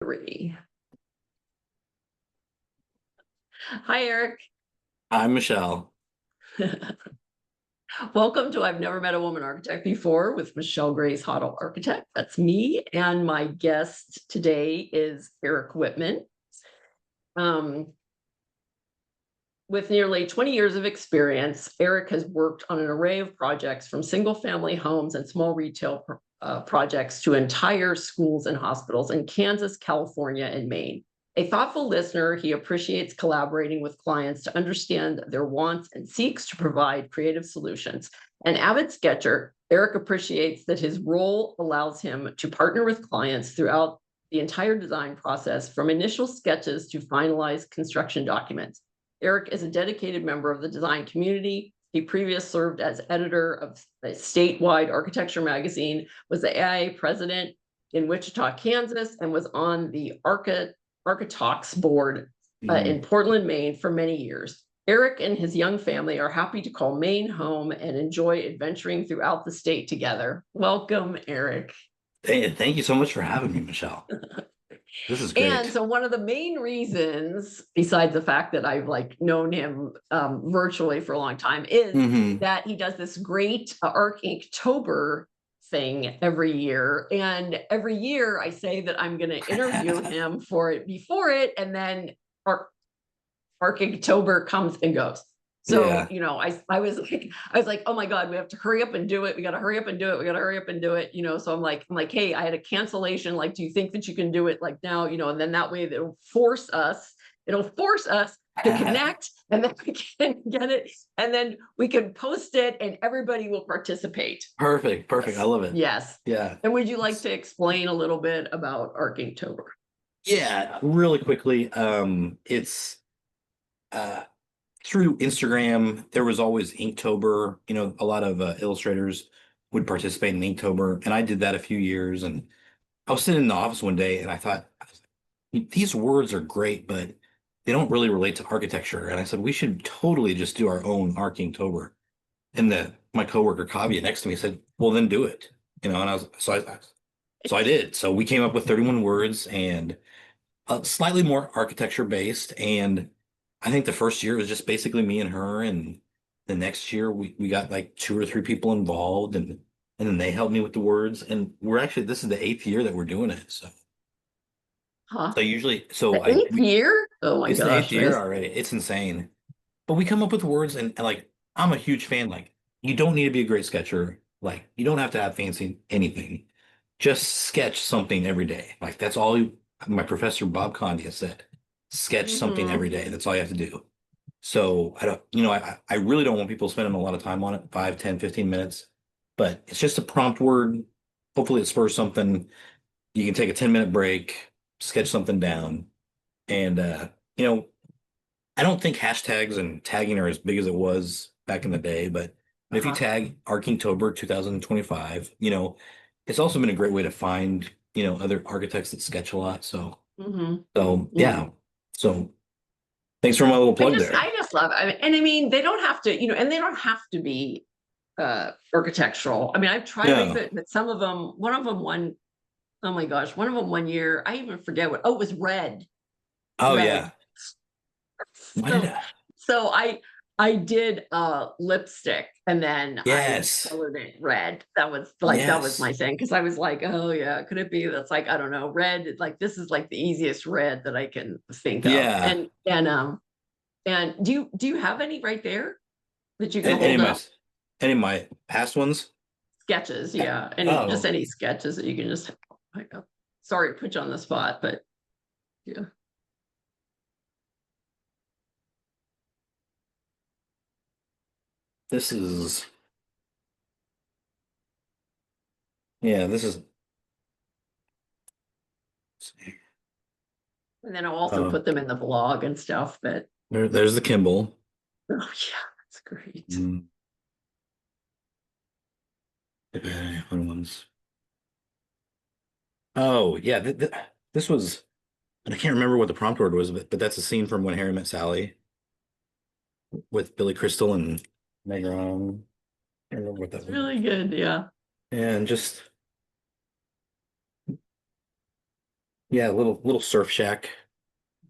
Three. Hi, Eric. I'm Michelle. Welcome to I've Never Met a Woman Architect Before with Michele Grace Hottel Architect. That's me. And my guest today is Eric Whitman. With nearly 20 years of experience, Eric has worked on an array of projects from single-family homes and small retail projects to entire schools and hospitals in Kansas, California, and Maine. A thoughtful listener, he appreciates collaborating with clients to understand their wants and seeks to provide creative solutions. An avid sketcher, Eric appreciates that his role allows him to partner with clients throughout the entire design process, from initial sketches to finalized construction documents. Eric is a dedicated member of the design community. He previously served as editor of a statewide architecture magazine, was the AIA president in Wichita, Kansas, and was on the Architalks board in Portland, Maine for many years. Eric and his young family are happy to call Maine home and enjoy adventuring throughout the state together. Welcome, Eric. Thank you so much for having me, Michelle. This is great. And so one of the main reasons, besides the fact that I've known him virtually for a long time, is that he does this great Inktober thing every year. And every year I say that I'm going to interview him for it before it, and then Inktober comes and goes. So, I was like, oh my God, we have to hurry up and do it. We got to hurry up and do it. We got to hurry up and do it. So I'm like, hey, I had a cancellation. Do you think that you can do it now? And then that way it'll force us to connect, and then we can get it, and then we can post it and everybody will participate. Perfect. Yes. I love it. Yes. Yeah. And would you like to explain a little bit about Inktober? Yeah, really quickly. It's through Instagram, there was always Inktober. A lot of illustrators would participate in Inktober, and I did that a few years. And I was sitting in the office one day, and I thought, these words are great, but they don't really relate to architecture. And I said, we should totally just do our own Inktober. And my coworker Kavya next to me said, well, then do it. And I was so I did. So we came up with 31 words and slightly more architecture based. And I think the first year was just basically me and her, and the next year we got 2 or 3 people involved, and then they helped me with the words. And this is the 8th year that we're doing it. So Huh? so usually, The 8th year? Oh my it's the gosh. 8th year already. It's insane. But we come up with words, and I'm a huge fan. You don't need to be a great sketcher. You don't have to have fancy anything. Just sketch something every day. That's all my professor Bob Condia said. Sketch something every day. That's all you have to do. So I really don't want people spending a lot of time on it, 5, 10, 15 minutes, but it's just a prompt word. Hopefully it spurs something. You can take a 10-minute break, sketch something down. And, I don't think hashtags and tagging are as big as it was back in the day, but if you tag Inktober 2025, it's also been a great way to find, other architects that sketch a lot. So, yeah. So thanks for my little plug there. I just love it. And I mean, they don't have to, and they don't have to be architectural. I mean, I've tried, but some of them, one of them one year, I even forget it was red. Oh, red. yeah. So I did lipstick, and then I colored it red. That was that was my thing, because I was like, oh yeah, could it be that's I don't know, red, this is the easiest red that I can think of. And do you have any right there that you can hold up? Any of my past ones? Sketches, yeah. Just any sketches that you can just sorry to put you on the spot, but yeah. This is and then I'll also put them in the blog and stuff, but there's the Kimball. Oh yeah, that's great. Oh yeah, this was, and I can't remember what the prompt word was, but that's a scene from When Harry Met Sally with Billy Crystal and Meg Ryan. I don't remember what that was. Really good, yeah. And just, Yeah, little surf shack.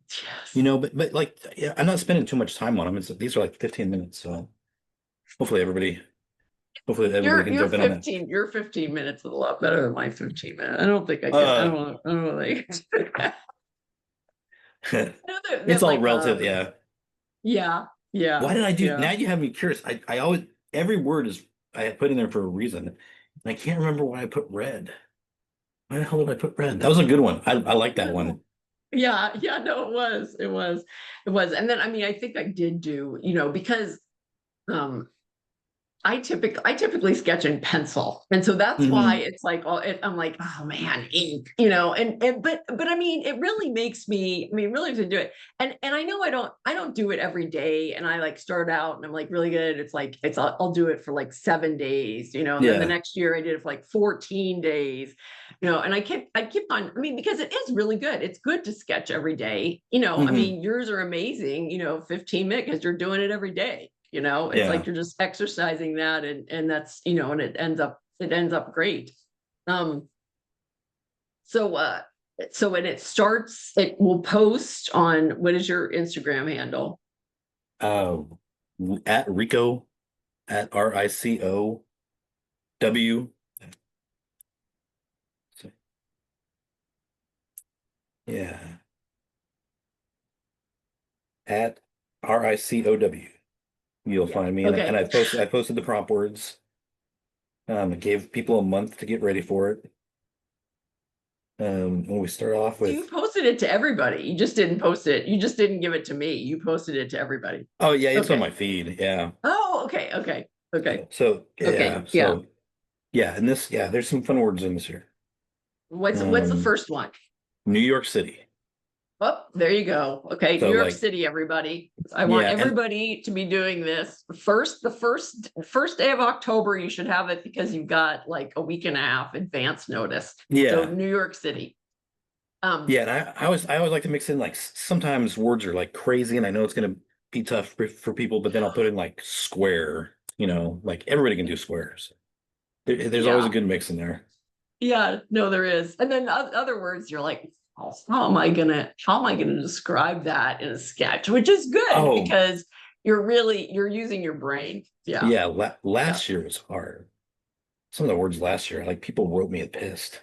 Yes. You know, but like yeah, I'm not spending too much time on them. These are like 15 minutes, so hopefully everybody hopefully everybody can jump in on that. Your 15 minutes is a lot better than my 15 minutes. I don't think I could, Uh I don't think. I know it's that all like, relative, yeah. yeah, Why yeah, did I do yeah. now you have me curious. I always every word is I put in there for a reason. And I can't remember why I put red. Why the hell did I put red? That was a good one. I like that one. Yeah, yeah, no, it was. And then, I mean, I think I did do, because, um, I typically sketch in pencil. And so that's why Hmm. it's like, I'm like, oh man, ink, but I mean, it really makes me, I mean, really to do it. And I know I don't do it every day. And I like start out and I'm like really good. It's like, I'll do it for like 7 days, and then the Yeah. next year I did it for like 14 days, and I kept on, I mean, because it is really good. It's good to sketch every day, I Hmm. mean, yours are amazing, 15 minutes because you're doing it every day. It's like Yeah. you're just exercising that, and that's, and it ends up great. Um, so when it will post on, what is your Instagram handle? Uh at Rico at RICOW. Yeah. At RICOW. You'll Yeah. find me. And Okay. I posted the prompt words. It gave people a month to get ready for it. When we start off So you with, posted it to everybody. You just didn't post it. You just didn't give it to me. You posted it to everybody. oh yeah, it's on Okay. my feed. Yeah. Oh, okay. Okay. Okay. So Okay. yeah, Yeah. so yeah, and this yeah, there's some fun words in this here. What's the Um, first one? New York City. Oh, there you go. Okay, New So York like City, everybody. I want yeah, and everybody to be doing this. The first day of October, you should have it because you've got like a week and a half advance notice. So yeah, New York City. Um, yeah, and I always like to mix in like sometimes words are like crazy, and I know it's gonna be tough for people, but then I'll put in like square. Like everybody can do squares. There's always a yeah, good mix in there. yeah, no, there is. And then other words, you're like, oh, how am I gonna describe that in a sketch? Which is good Oh because you're using your brain. Yeah, yeah, yeah. last year was hard. Some of the words last year, like people wrote me a pissed.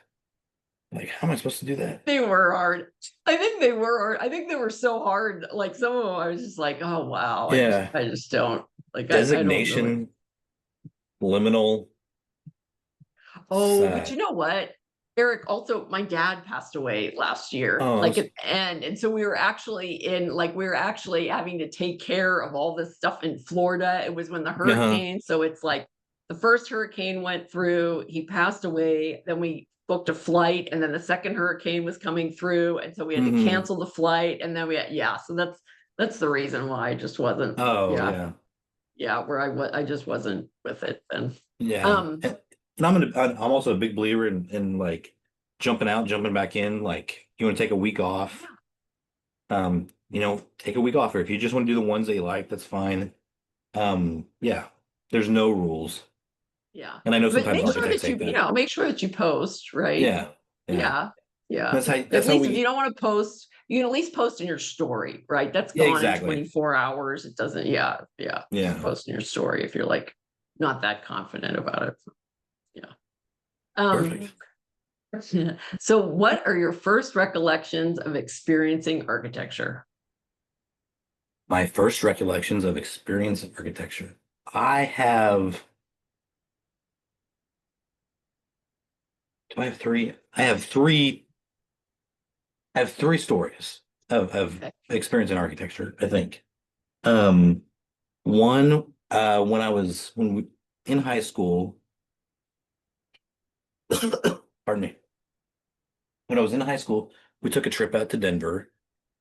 Like, how am I supposed to do that? They were hard. I think they were hard. I think they were so hard. Like some of them, I was just like, oh wow, Yeah, I just don't like. I don't know it. designation, liminal. Oh, but Uh, you know what, Eric? Also, my dad passed away last year. oh, Like at the end, and so we were actually having to take care of all this stuff in Florida. It was when the uh-huh. hurricane. So it's like the first hurricane went through. He passed away. Then we booked a flight, and then the second hurricane was coming through, and so we had to Hmm. cancel the flight. And then yeah. So that's the reason why I just wasn't. Oh, Yeah, yeah, yeah. Where I just wasn't with it. And yeah. um, And I'm also a big believer in like jumping out, jumping back in. Like, you want to take a week off. Take a week off, or if you just want to do the ones that you like, that's fine. Yeah, there's no rules. Yeah. And I know But sometimes make sure architects that hate that. make sure that you post, right? Yeah, yeah. Yeah. Yeah. That's At how least if you we, don't want to post, you can at least post in your story, right? That's yeah, gone in exactly. 24 hours. It doesn't, yeah, yeah. Just Yeah, post in your story if you're like not that confident about it. Yeah. Um, perfect. so what are your first recollections of experiencing architecture? My first recollections of experience of architecture. I have, do I have three? I have three stories of Okay. experience in architecture, I think. Um, One, when we in high school, pardon me, when I was in high school, we took a trip out to Denver,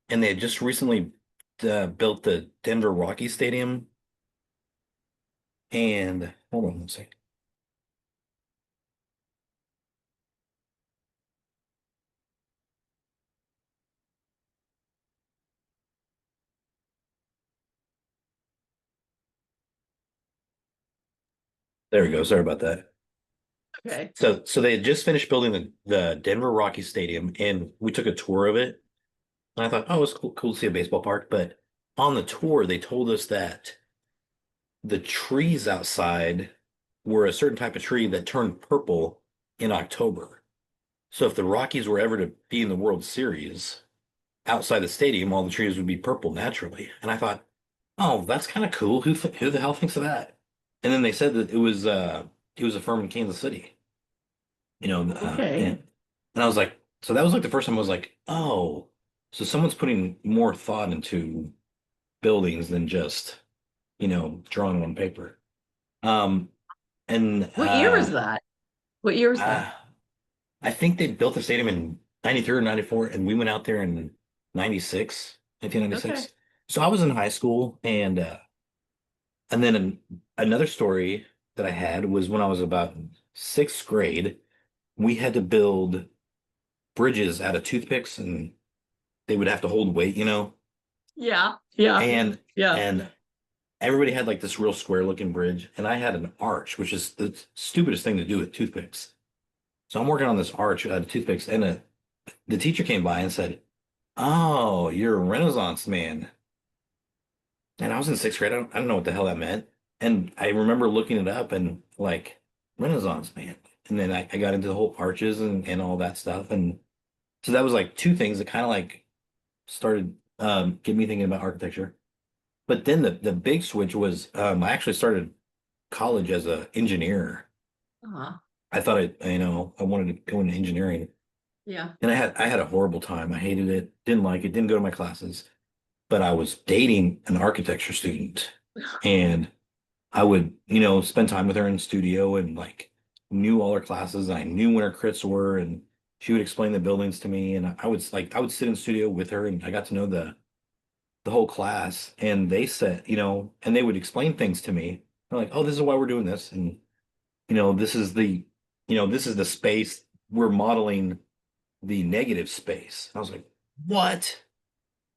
and they had just recently built the Denver Rocky Stadium. And hold on one second. There we go. Sorry about that. Okay. So they had just finished building the Denver Rockies Stadium, and we took a tour of it. And I thought, oh, it's cool to see a baseball park. But on the tour, they told us that the trees outside were a certain type of tree that turned purple in October. So if the Rockies were ever to be in the World Series outside the stadium, all the trees would be purple naturally. And I thought, oh, that's kind of cool. Who the hell thinks of that? And then they said that it was a firm in Kansas City, Okay. and I was like, so that was like the first time I was like, oh, so someone's putting more thought into buildings than just, drawing on paper. Um, and What year is that? What year is that? uh, I think they built the stadium in 93 or 94, and we went out there in 96, Okay. 1996. So I was in high school, and then another story that I had was when I was about sixth grade, we had to build bridges out of toothpicks, and they would have to hold weight, Yeah. Yeah. and Yeah. and everybody had like this real square looking bridge, and I had an arch, which is the stupidest thing to do with toothpicks. So I'm working on this arch out of toothpicks, and the teacher came by and said, "Oh, you're a Renaissance man." And I was in sixth grade. I don't know what the hell that meant. And I remember looking it up and like Renaissance man. And then I got into the whole arches and all that stuff. And so that was like two things that kind of like started getting me thinking about architecture. But then the big switch was I actually started college as an engineer. Uh-huh. I thought I wanted to go into engineering. Yeah. And I had a horrible time. I hated it, didn't like it, didn't go to my classes. But I was dating an architecture student, and I would, spend time with her in the studio and like knew all her classes. I knew when her crits were, and she would explain the buildings to me. And I would sit in the studio with her, and I got to know the whole class. And they said, and they would explain things to me. They're like, oh, this is why we're doing this, and this is this is the space we're modeling the negative space. I was like, what?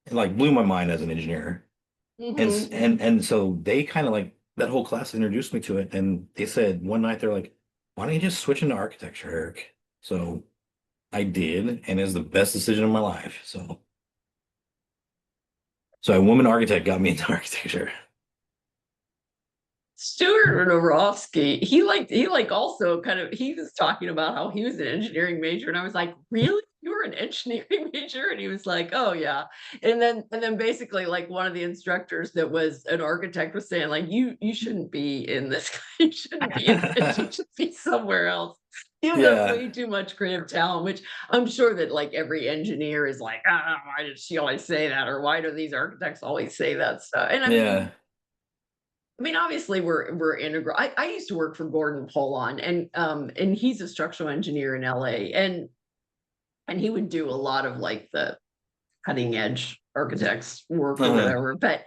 It like blew my mind as an engineer. And s- Hmm. and so they kind of like that whole class introduced me to it, and they said one night they're like, "Why don't you just switch into architecture, Eric?" So I did, and it's the best decision of my life. So a woman architect got me into architecture. Stuart Narofsky, he also kind of he was talking about how he was an engineering major, and I was like, really? You were an engineering major? And he was like, oh yeah. And then basically like one of the instructors that was an architect was saying, like, you shouldn't be in this, you shouldn't be in this, you should be somewhere else. You have Yeah, way too much creative talent, which I'm sure that like every engineer is like, ah, why did she always say that? Or why do these architects always say that stuff? And yeah. I mean, obviously we're integral. I used to work for Gordon Polon, and he's a structural engineer in LA, and he would do a lot of like the cutting edge architects work or Uh-huh. whatever. But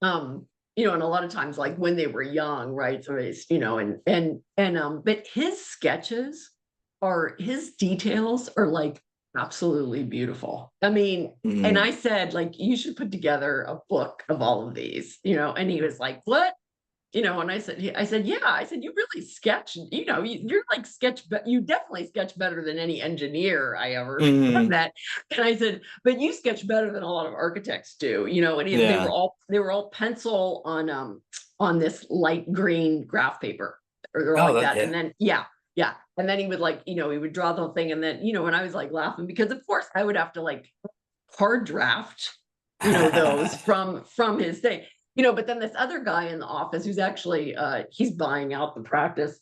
and a lot of times like when they were young, right? So it's, but his details are like absolutely beautiful. I mean, and Mhm. I said, like, you should put together a book of all of these, and he was like, what? And I said, yeah, I said, you really sketch, you're like sketch, but you definitely sketch better than any engineer I ever Mhm. met. And I said, but you sketch better than a lot of architects do, and they were Yeah. all pencil on this light green graph paper or Oh, like that that. And yeah. then, yeah. Yeah. And then he would like, he would draw the whole thing. And then, and I was like laughing because of course I would have to like hard draft, those from his thing. But then this other guy in the office who's actually he's buying out the practice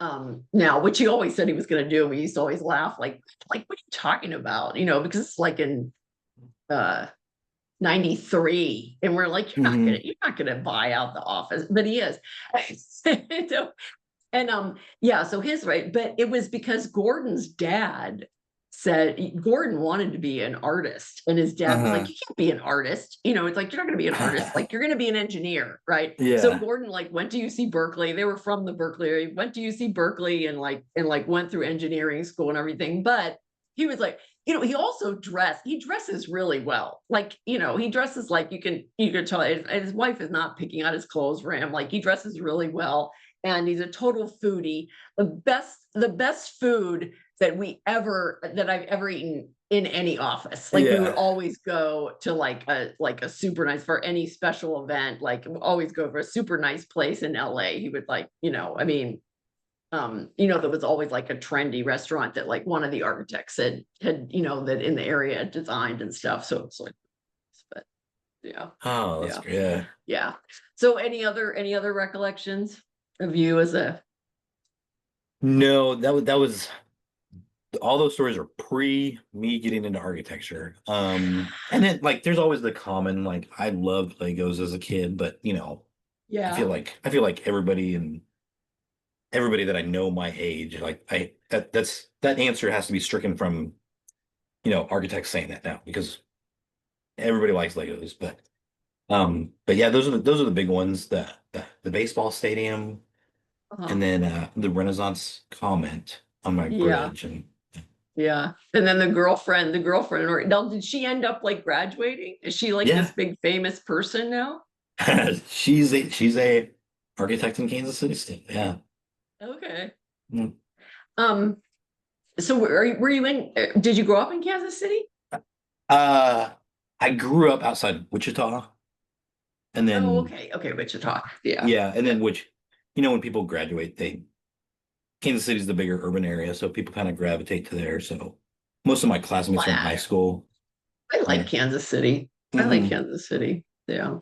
now, which he always said he was going to do. We used to always laugh like what are you talking about? Because it's like in uh 93 and we're like Mhm. you're not gonna buy out the office, but he is. So, and yeah, so his right, but it was because Gordon's dad said Gordon wanted to be an artist, and his dad was like, Uh-huh. you can't be an artist. It's like you're not gonna be an artist, like you're gonna be an engineer, right? So Yeah. Gordon like went to UC Berkeley. They were from the Berkeley area, went to UC Berkeley and went through engineering school and everything. But he was like, he dresses really well. Like, he dresses like you can tell his wife is not picking out his clothes for him. Like he dresses really well and he's a total foodie. The best food that I've ever eaten in any office. Like we would Yeah. always go to like a super nice for any special event, like always go for a super nice place in LA. He would like, I mean, there was always like a trendy restaurant that like one of the architects had, that in the area had designed and stuff. So it's like, but yeah, Oh, that's yeah, great. Yeah. yeah. So any other recollections of you as a No, that was all those stories are pre me getting into architecture. And then like there's always the common like I loved Legos as a kid, but yeah, I feel like everybody that I know my age, like that answer has to be stricken from, architects saying that now because everybody likes Legos, but yeah, those are the big ones, the baseball stadium uh-huh. and then the Renaissance comment on my Yeah, bridge and yeah. And then the girlfriend, or now did she end up like graduating? Is she like this yeah, big famous person now? she's a architect in Kansas City still. Yeah. Okay. Mm. Um, so were you did you grow up in Kansas City? Uh, I grew up outside Wichita, and Oh, then okay. Okay, Wichita. Yeah. yeah, and then which, when people graduate, Kansas City's the bigger urban area, so people kind of gravitate to there. So most of my classmates from high I, school, I yeah. like Kansas City. I like Hmm. Kansas City. Yeah.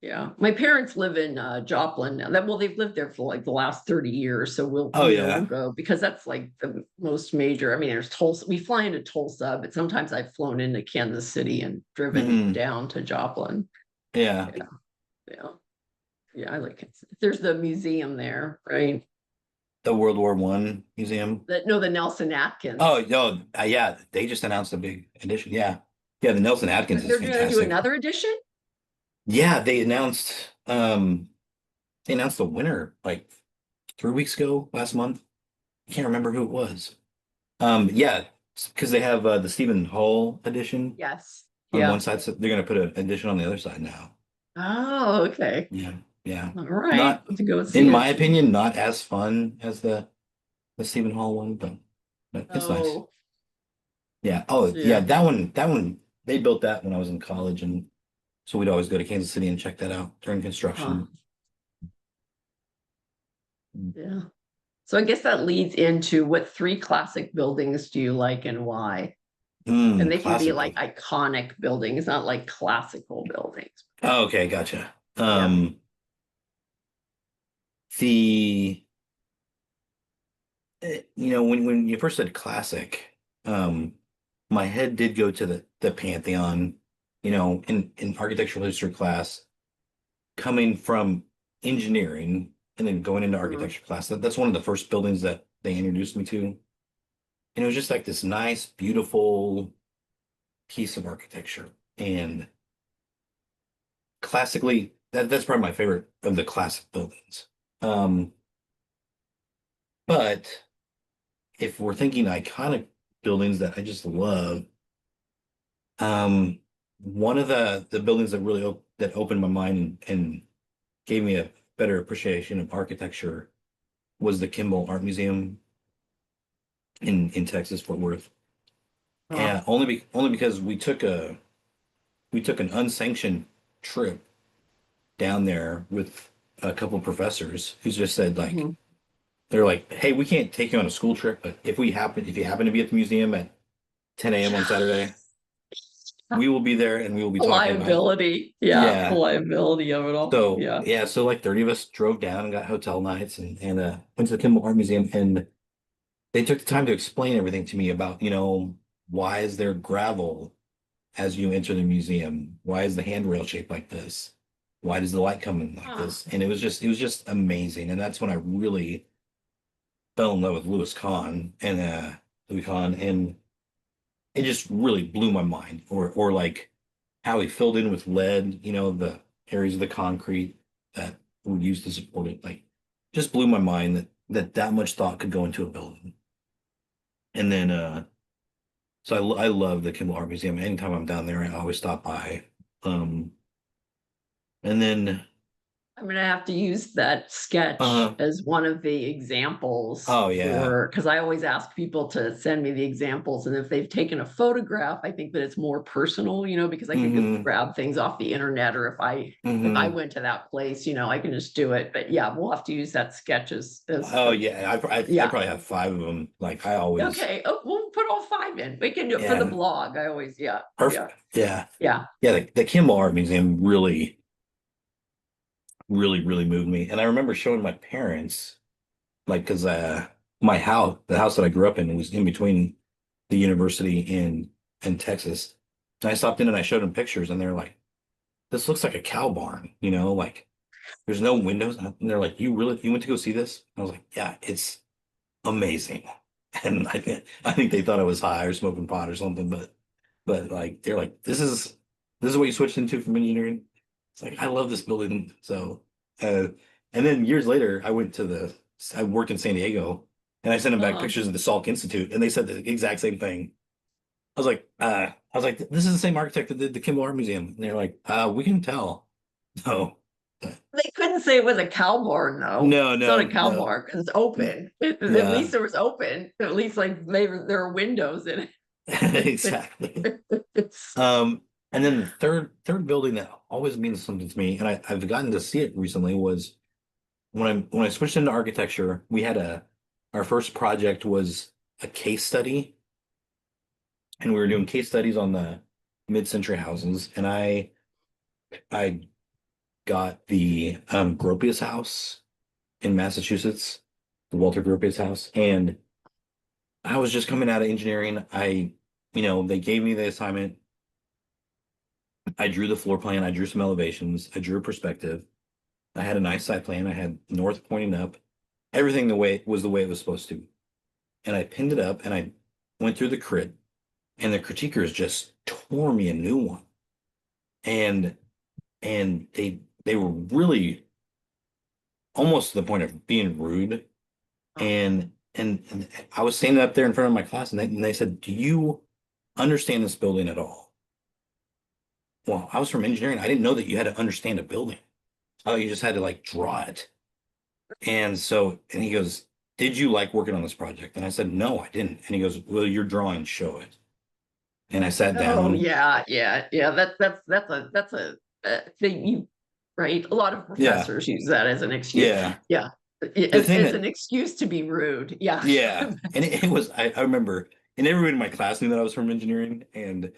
Yeah. My parents live in Joplin now. Well, they've lived there for like the last 30 years. So Oh we'll yeah. go because that's like the most major. I mean, there's Tulsa. We fly into Tulsa, but sometimes I've flown into Kansas City and driven Hmm. down to Joplin. Yeah. Yeah. Yeah. Yeah. I like it. There's the museum there, right? The World War I museum. That no, the Nelson Atkins. Oh, no, yeah, they just announced a big edition. Yeah. Yeah, the Nelson Atkins is They're going to do fantastic. another edition? Yeah, they announced the winner like 3 weeks ago, last month. I can't remember who it was. Yeah, because they have the Stephen Hall edition Yes. on one Yeah. side, so they're gonna put an edition on the other side now. Oh, okay. Yeah, yeah. All right. Not, Have to go see in my it. opinion, not as fun as the Stephen Hall one, but it's nice. Oh, Yeah. Oh, yeah. yeah. That one, they built that when I was in college, and so we'd always go to Kansas City and check that out during Huh. construction. Yeah. So I guess that leads into what three classic buildings do you like and why? And they can be Classic like building. iconic buildings, not like classical buildings. Oh, okay, gotcha. Yeah. The when you first said classic, um, my head did go to the Pantheon. In architectural history class, coming from engineering and then going into Mhm. architecture class. That's one of the first buildings that they introduced me to, and it was just like this nice, beautiful piece of architecture. And classically, that's probably my favorite of the classic buildings. Um, but if we're thinking iconic buildings that I just love, one of the buildings that really that opened my mind and gave me a better appreciation of architecture was the Kimball Art Museum in Texas, Fort Worth. Huh. And only because we took an unsanctioned trip down there with a couple of professors who just said like Mhm. they're like, hey, we can't take you on a school trip, but if you happen to be at the museum at 10 a.m. on Saturday, we will be there and we will be The talking about it. liability. Yeah. The Yeah. liability of it all. So Yeah. yeah, so like 30 of us drove down and got hotel nights and went to the Kimball Art Museum, and they took the time to explain everything to me about, why is there gravel as you enter the museum? Why is the handrail shaped like this? Why does the light come in like Huh. this? And it was just amazing. And that's when I really fell in love with Louis Kahn, and it just really blew my mind. Or like how he filled in with lead, the areas of the concrete that were used to support it. Like just blew my mind that much thought could go into a building. And then so I love the Kimball Art Museum. Anytime I'm down there, I always stop by. Um, and then I'm gonna have to use that sketch Uh, as one of the examples oh yeah. for, because I always ask people to send me the examples, and if they've taken a photograph, I think that it's more personal, because I can just Hmm. grab things off the internet, or if I Hmm. went to that place, I can just do it. But yeah, we'll have to use that sketch as Oh the, yeah. I yeah. probably have five of them. Like I always, Okay, oh, we'll put all five in. We can do it for the yeah, blog. I always, yeah, yeah, perfect. Yeah. yeah. Yeah. The Kimball Art Museum really, really, really moved me. And I remember showing my parents, like, because my house, the house that I grew up in, was in between the university in Texas. And I stopped in and I showed them pictures, and they're like, "This looks like a cow barn," like there's no windows. And they're like, you went to go see this?" I was like, "Yeah, it's amazing." And I think they thought I was high or smoking pot or something, but like they're like, this is what you switched into from engineering. It's like I love this building. So uh, and then years later, I worked in San Diego, and I sent them back Uh, pictures of the Salk Institute, and they said the exact same thing. I was like, this is the same architect that did the Kimball Art Museum. And they're like, we can tell. No, they couldn't say it was a cow barn though. no, It's not no, a cow no, barn because it's open. At no. least it was open. At least like there are windows in it. Exactly. Um, and then the third building that always means something to me, and I've gotten to see it recently, was when I switched into architecture, we had our first project was a case study, and we were doing case studies on the mid-century houses, and I got the Gropius house in Massachusetts, the Walter Gropius house, and I was just coming out of engineering. They gave me the assignment. I drew the floor plan. I drew some elevations. I drew a perspective. I had a nice side plan. I had north pointing up. Everything the way it was supposed to. And I pinned it up and I went through the crit, and the critiquers just tore me a new one. And they were really almost to the point of being rude. And I was standing up there in front of my class, and they said, "Do you understand this building at all?" Well, I was from engineering. I didn't know that you had to understand a building. Oh, you just had to like draw it. And he goes, "Did you like working on this project?" And I said, "No, I didn't." And he goes, "Well, your drawings show it." And I sat Oh down. yeah, yeah, yeah. That's a thing right. A lot of Yeah, professors use that as an excuse. yeah. Yeah, The as, thing as that, an excuse to be rude. Yeah. yeah. And it was, I remember, and everyone in my class knew that I was from engineering,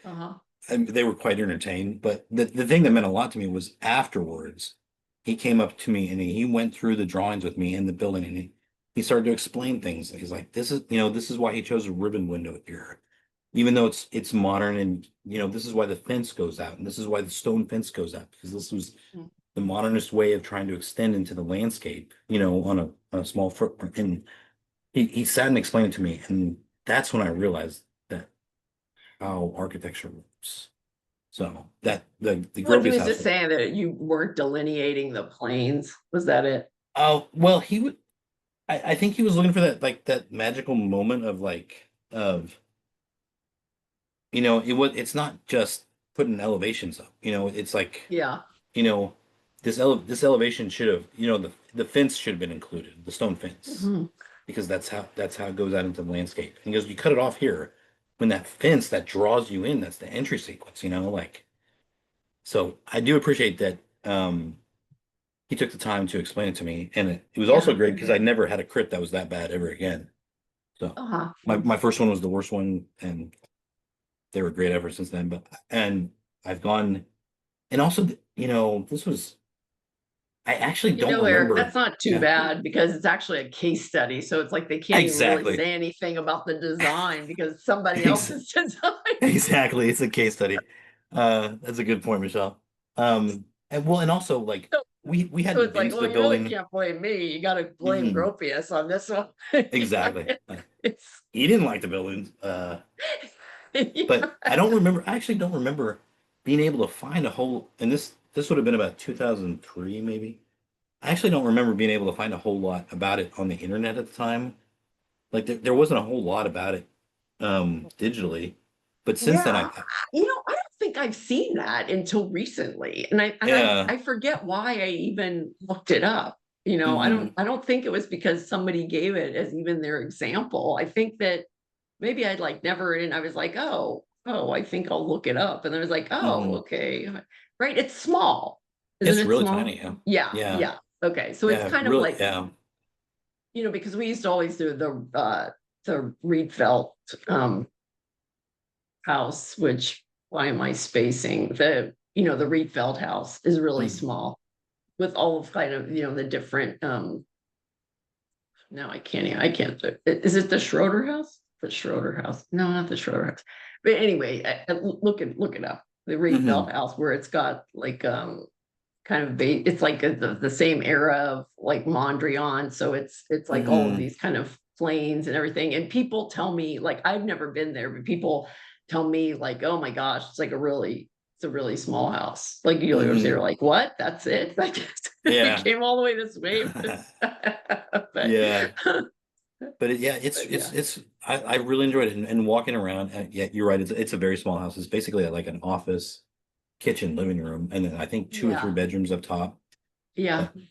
Uh-huh. and they were quite entertained. But the thing that meant a lot to me was afterwards, he came up to me and he went through the drawings with me in the building, and he started to explain things. He's like, this is why he chose a ribbon window here, even though it's modern, and this is why the fence goes out, and this is why the stone fence goes out, because this was Mm. the modernist way of trying to extend into the landscape, on a small footprint. And he sat and explained it to me, and that's when I realized that how architecture works. So that the Well, he Gropius was house. just saying that you weren't delineating the planes. Was that it? Oh well, he would. I think he was looking for that magical moment of it's not just putting elevations up. It's like Yeah. you know this elevation should have the fence should have been included, the stone fence, Mhm. because that's how it goes out into the landscape. And he goes, you cut it off here when that fence that draws you in, that's the entry sequence. Like, so I do appreciate that. He took the time to explain it to me, and it was also Yeah. great because I never had a crit that was that bad ever again. So Uh-huh. my first one was the worst one, and they were great ever since then. And I've gone, and also, this was, I actually don't Eric, that's remember. not too Yeah, bad because it's actually a case study. So it's like they can't even really exactly. say anything about the design because somebody else's design. Exactly. It's a case study. That's a good point, Michelle. And also, like, So, we so hadn't it's been like, to well, the you really building. can't blame me. You got to blame Mhm. Gropius on this one. Exactly. It's, He didn't like the building. yeah. But I actually don't remember being able to find a whole, and this would have been about 2003, maybe. I actually don't remember being able to find a whole lot about it on the internet at the time. Like there wasn't a whole lot about it digitally. But since then, Yeah, I don't think think I've seen that until recently. And Yeah. I forget why I even looked it up. You know, Hmm. I don't think it was because somebody gave it as even their example. I think that maybe I'd like never, and I was like, oh, I think I'll look it up. And I was like, oh, Hmm. okay. Right. It's small. Isn't It's it really small? tiny. Yeah. Yeah, Yeah. yeah. Okay. So it's Yeah. kind of Really. like, Yeah. because we used to always do the Reed Felt house, which why am I spacing? The Reed Felt house is really Mm. small with all of kind of, the different no, I can't even, I can't do it. Is it the Schroeder house? The Schroeder house? No, not the Schroeder house. But anyway, look it up. The Reed Hmm. Felt house where it's got like kind of it's like the same era of like Mondrian. So it's like all of Hmm. these kind of planes and everything. And people tell me, like, I've never been there, but people tell me like, oh my gosh, it's a really small house. Like you go Hmm. there, like, what? That's it? Like you Yeah. came all the way this way. but Yeah. But yeah, yeah. I really enjoyed it and walking around. Yeah, you're right. It's a very small house. It's basically like an office, kitchen, living room, and then I think two or three Yeah. bedrooms up top. Yeah. But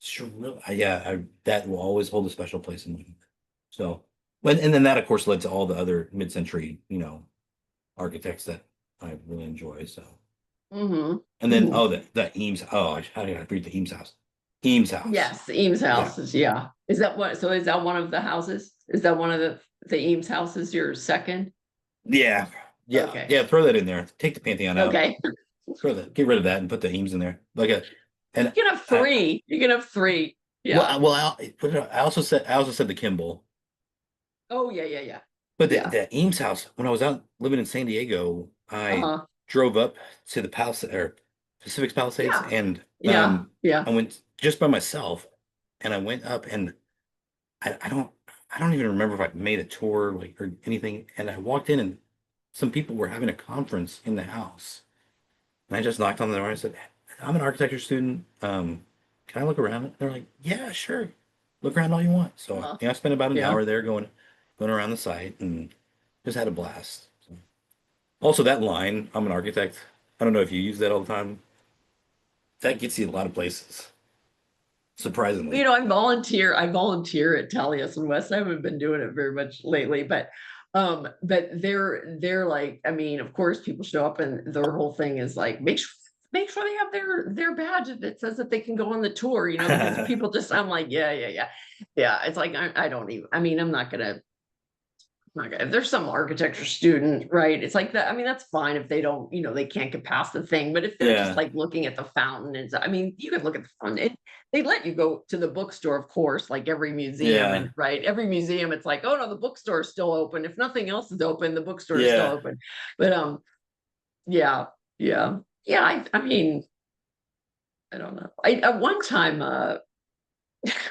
sure, really, yeah, that will always hold a special place in me. So, but and then that of course led to all the other mid-century, architects that I really enjoy. So, Hmm. and then Hmm. the Eames. Oh, how did I read the Eames house? Eames house. Yes, the Eames Yeah. houses, yeah. Is that what, so is that one of the houses? Is that one of the Eames houses, your second? Yeah. Yeah. Okay, Yeah. Throw that in there. Take the Pantheon out. okay. Get rid of that and put the Eames in there. And You can have three. You can have three. Yeah. I also said the Kimball, Oh, yeah, yeah, yeah. but Yeah. the Eames house. When I was out living in San Diego, I Uh-huh. drove up to the Palisades or Pacific Palisades, Yeah. and Yeah. Yeah. I went just by myself, and I went up, and I don't even remember if I made a tour like or anything, and I walked in, and some people were having a conference in the house. And I just knocked on the door and I said, I'm an architecture student. Can I look around? They're like, yeah, sure. Look around all you want. So Uh-huh. I spent about an Yeah. hour there going around the site and just had a blast. So, also that line, I'm an architect. I don't know if you use that all the time. That gets you a lot of places, surprisingly. I volunteer at Taliesin West. I haven't been doing it very much lately, but they're like, I mean, of course people show up and their whole thing is like, make sure they have their badge that says that they can go on the tour, because people just, I'm like, yeah, yeah, yeah. Yeah. It's like, I don't even, I mean, I'm not gonna, okay, if there's some architecture student, right? It's like that. I mean, that's fine if they don't, they can't get past the thing. But if they're just Yeah. like looking at the fountain, and I mean, you can look at the front. They let you go to the bookstore, of course, like every museum, Yeah. and right, every museum, it's like, oh no, the bookstore is still open. If nothing else is open, the bookstore is still Yeah. open. But yeah, yeah, yeah. I mean, I don't know. I at one time,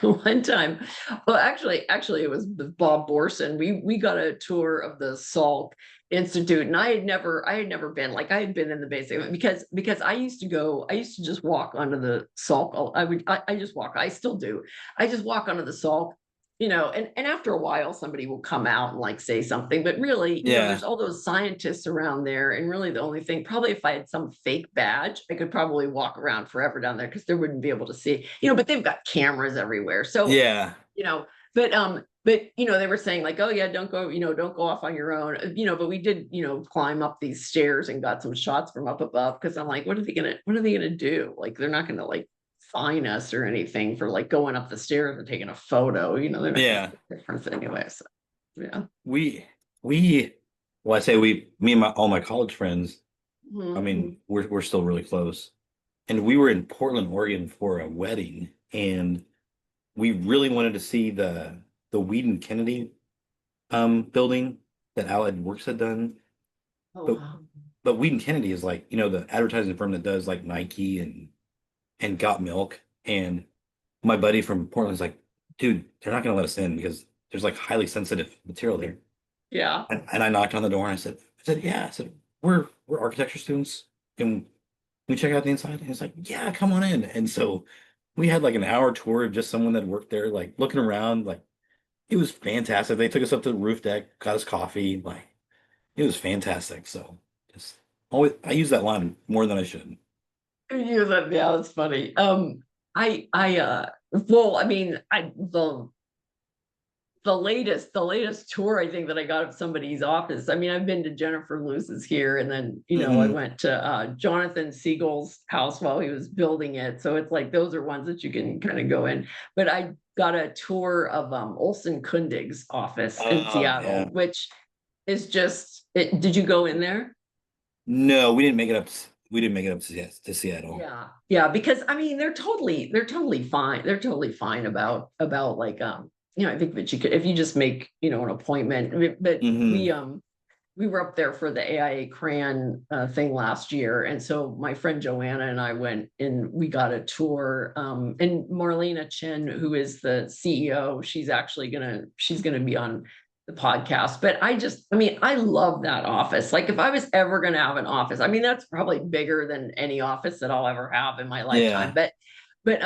one time, well, actually it was with Bob Borson. We got a tour of the Salk Institute, and I had never been, like, I had been in the basic, because I used to just walk onto the Salk. I just walk, I still do. I just walk onto the Salk, and after a while somebody will come out and like say something, but really, Yeah. there's all those scientists around there, and really the only thing, probably if I had some fake badge, I could probably walk around forever down there because they wouldn't be able to see, but they've got cameras everywhere. So, Yeah. you know, but they were saying like, oh yeah, don't go off on your own, but we did, climb up these stairs and got some shots from up above, because I'm like, what are they gonna do? Like, they're not gonna like fine us or anything for like going up the stairs and taking a photo, they're not gonna Yeah. make a difference anyway. So yeah. We we well, I say me and all my college friends, I Mhm. mean, we're still really close. And we were in Portland, Oregon for a wedding, and we really wanted to see the Whedon Kennedy building that Allied Works had done. Oh But wow. Whedon Kennedy is like, the advertising firm that does like Nike and Got Milk. And my buddy from Portland's like, dude, they're not gonna let us in because there's like highly sensitive material there. Yeah. And I knocked on the door and I said, yeah, I said, we're architecture students. Can we check out the inside? And he's like, yeah, come on in. And so we had like an hour tour of just someone that worked there, like looking around, like it was fantastic. They took us up to the roof deck, got us coffee, like it was fantastic. So just always I use that line more than I should. Yeah, yeah, that's funny. Well, I mean, the latest tour I think that I got of somebody's office. I mean, I've been to Jennifer Lewis's here, and then I Hmm. went to Jonathan Siegel's house while he was building it. So it's like those are ones that you can kind of go in. But I got a tour of Olson Kundig's office in Oh Seattle, yeah. which is just it. Did you go in there? No, we didn't make it up. We didn't make it up to Seattle. Yeah, yeah, because I mean they're totally fine. They're totally fine about like I think that you could if you just make an appointment. But Hmm. we were up there for the AIA CRAN thing last year, and so my friend Joanna and I went and we got a tour. And Marlena Chen, who is the CEO, she's gonna be on the podcast. But I mean, I love that office. Like if I was ever gonna have an office, I mean, that's probably bigger than any office that I'll ever have in my lifetime. Yeah. But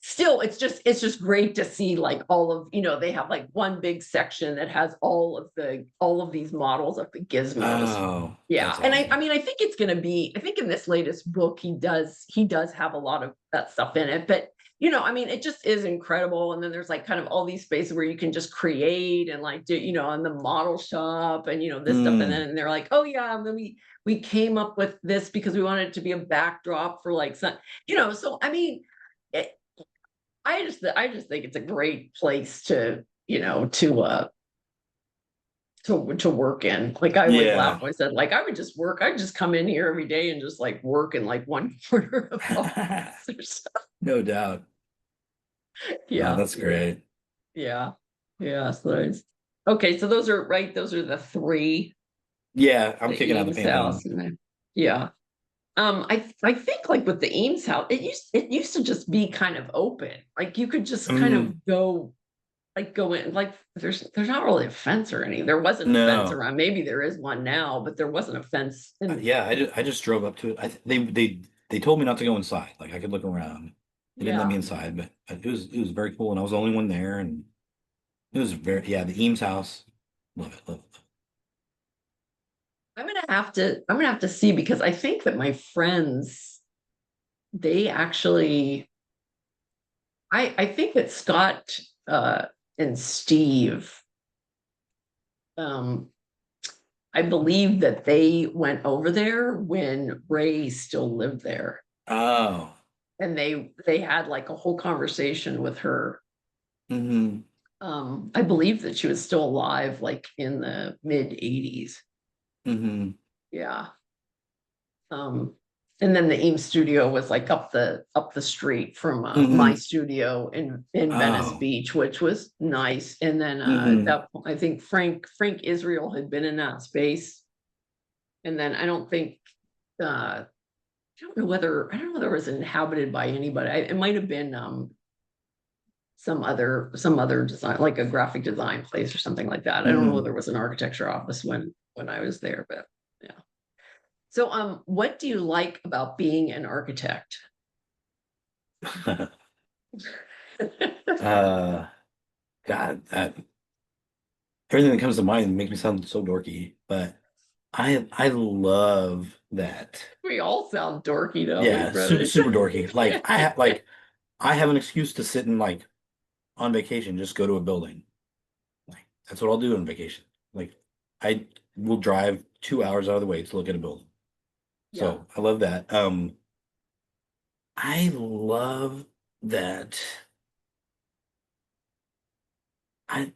still it's just great to see like all of they have like one big section that has all of these models of the gizmos. Oh, Yeah, that's and I awesome. mean I think in this latest book he does have a lot of that stuff in it. But I mean it just is incredible. And then there's like kind of all these spaces where you can just create and like do in the model shop and this stuff. And Mm. then they're like, oh yeah, and then we came up with this because we wanted it to be a backdrop for like some so I mean it, I just think it's a great place to work in. Like I always laugh. Yeah. I said like I would just work. I'd just come in here every day and just like work in like one corner of the office or something. No doubt. Oh, Yeah, that's great. yeah, yeah. So okay. So those are right. Those are the three. Yeah, I'm The kicking out the Eames house. Pantheon. Yeah. I think like with the Eames house, it used to just be kind of open. Like you could just kind Mm, of go in like there's not really a fence or any. There wasn't a fence no. around. Maybe there is one now, but there wasn't a fence. And Yeah, I just drove up to it. They told me not to go inside. Like I could look around. They didn't let me yeah, inside, but it was very cool, and I was the only one there, and it was very yeah. The Eames house, love it, love it. I'm gonna have to see because I think that my friends they actually I think that Scott and Steve um I believe that they went over there when Ray still lived there. Oh, And they had like a whole conversation with her. mm-hmm, I believe that she was still alive like in the mid 80s. mm-hmm, Yeah. Um, and then the Eames studio was like up the street from my mm-hmm. studio in Venice Oh, Beach, which was nice. And then at mm-hmm. that point, I think Frank Israel had been in that space. And then I don't know whether it was inhabited by anybody. It might have been some other design, like a graphic design place or something like that. I don't know Mm-hmm. whether it was an architecture office when I was there, but yeah. So what do you like about being an architect? uh, God, everything that comes to mind makes me sound so dorky, but I love that. We all sound dorky, don't we, Yeah, super, Brett? super dorky. I have an excuse to sit and like on vacation, just go to a building. Like that's what I'll do on vacation. Like I will drive 2 hours out of the way to look at a building. Yeah. So I love that. I love that I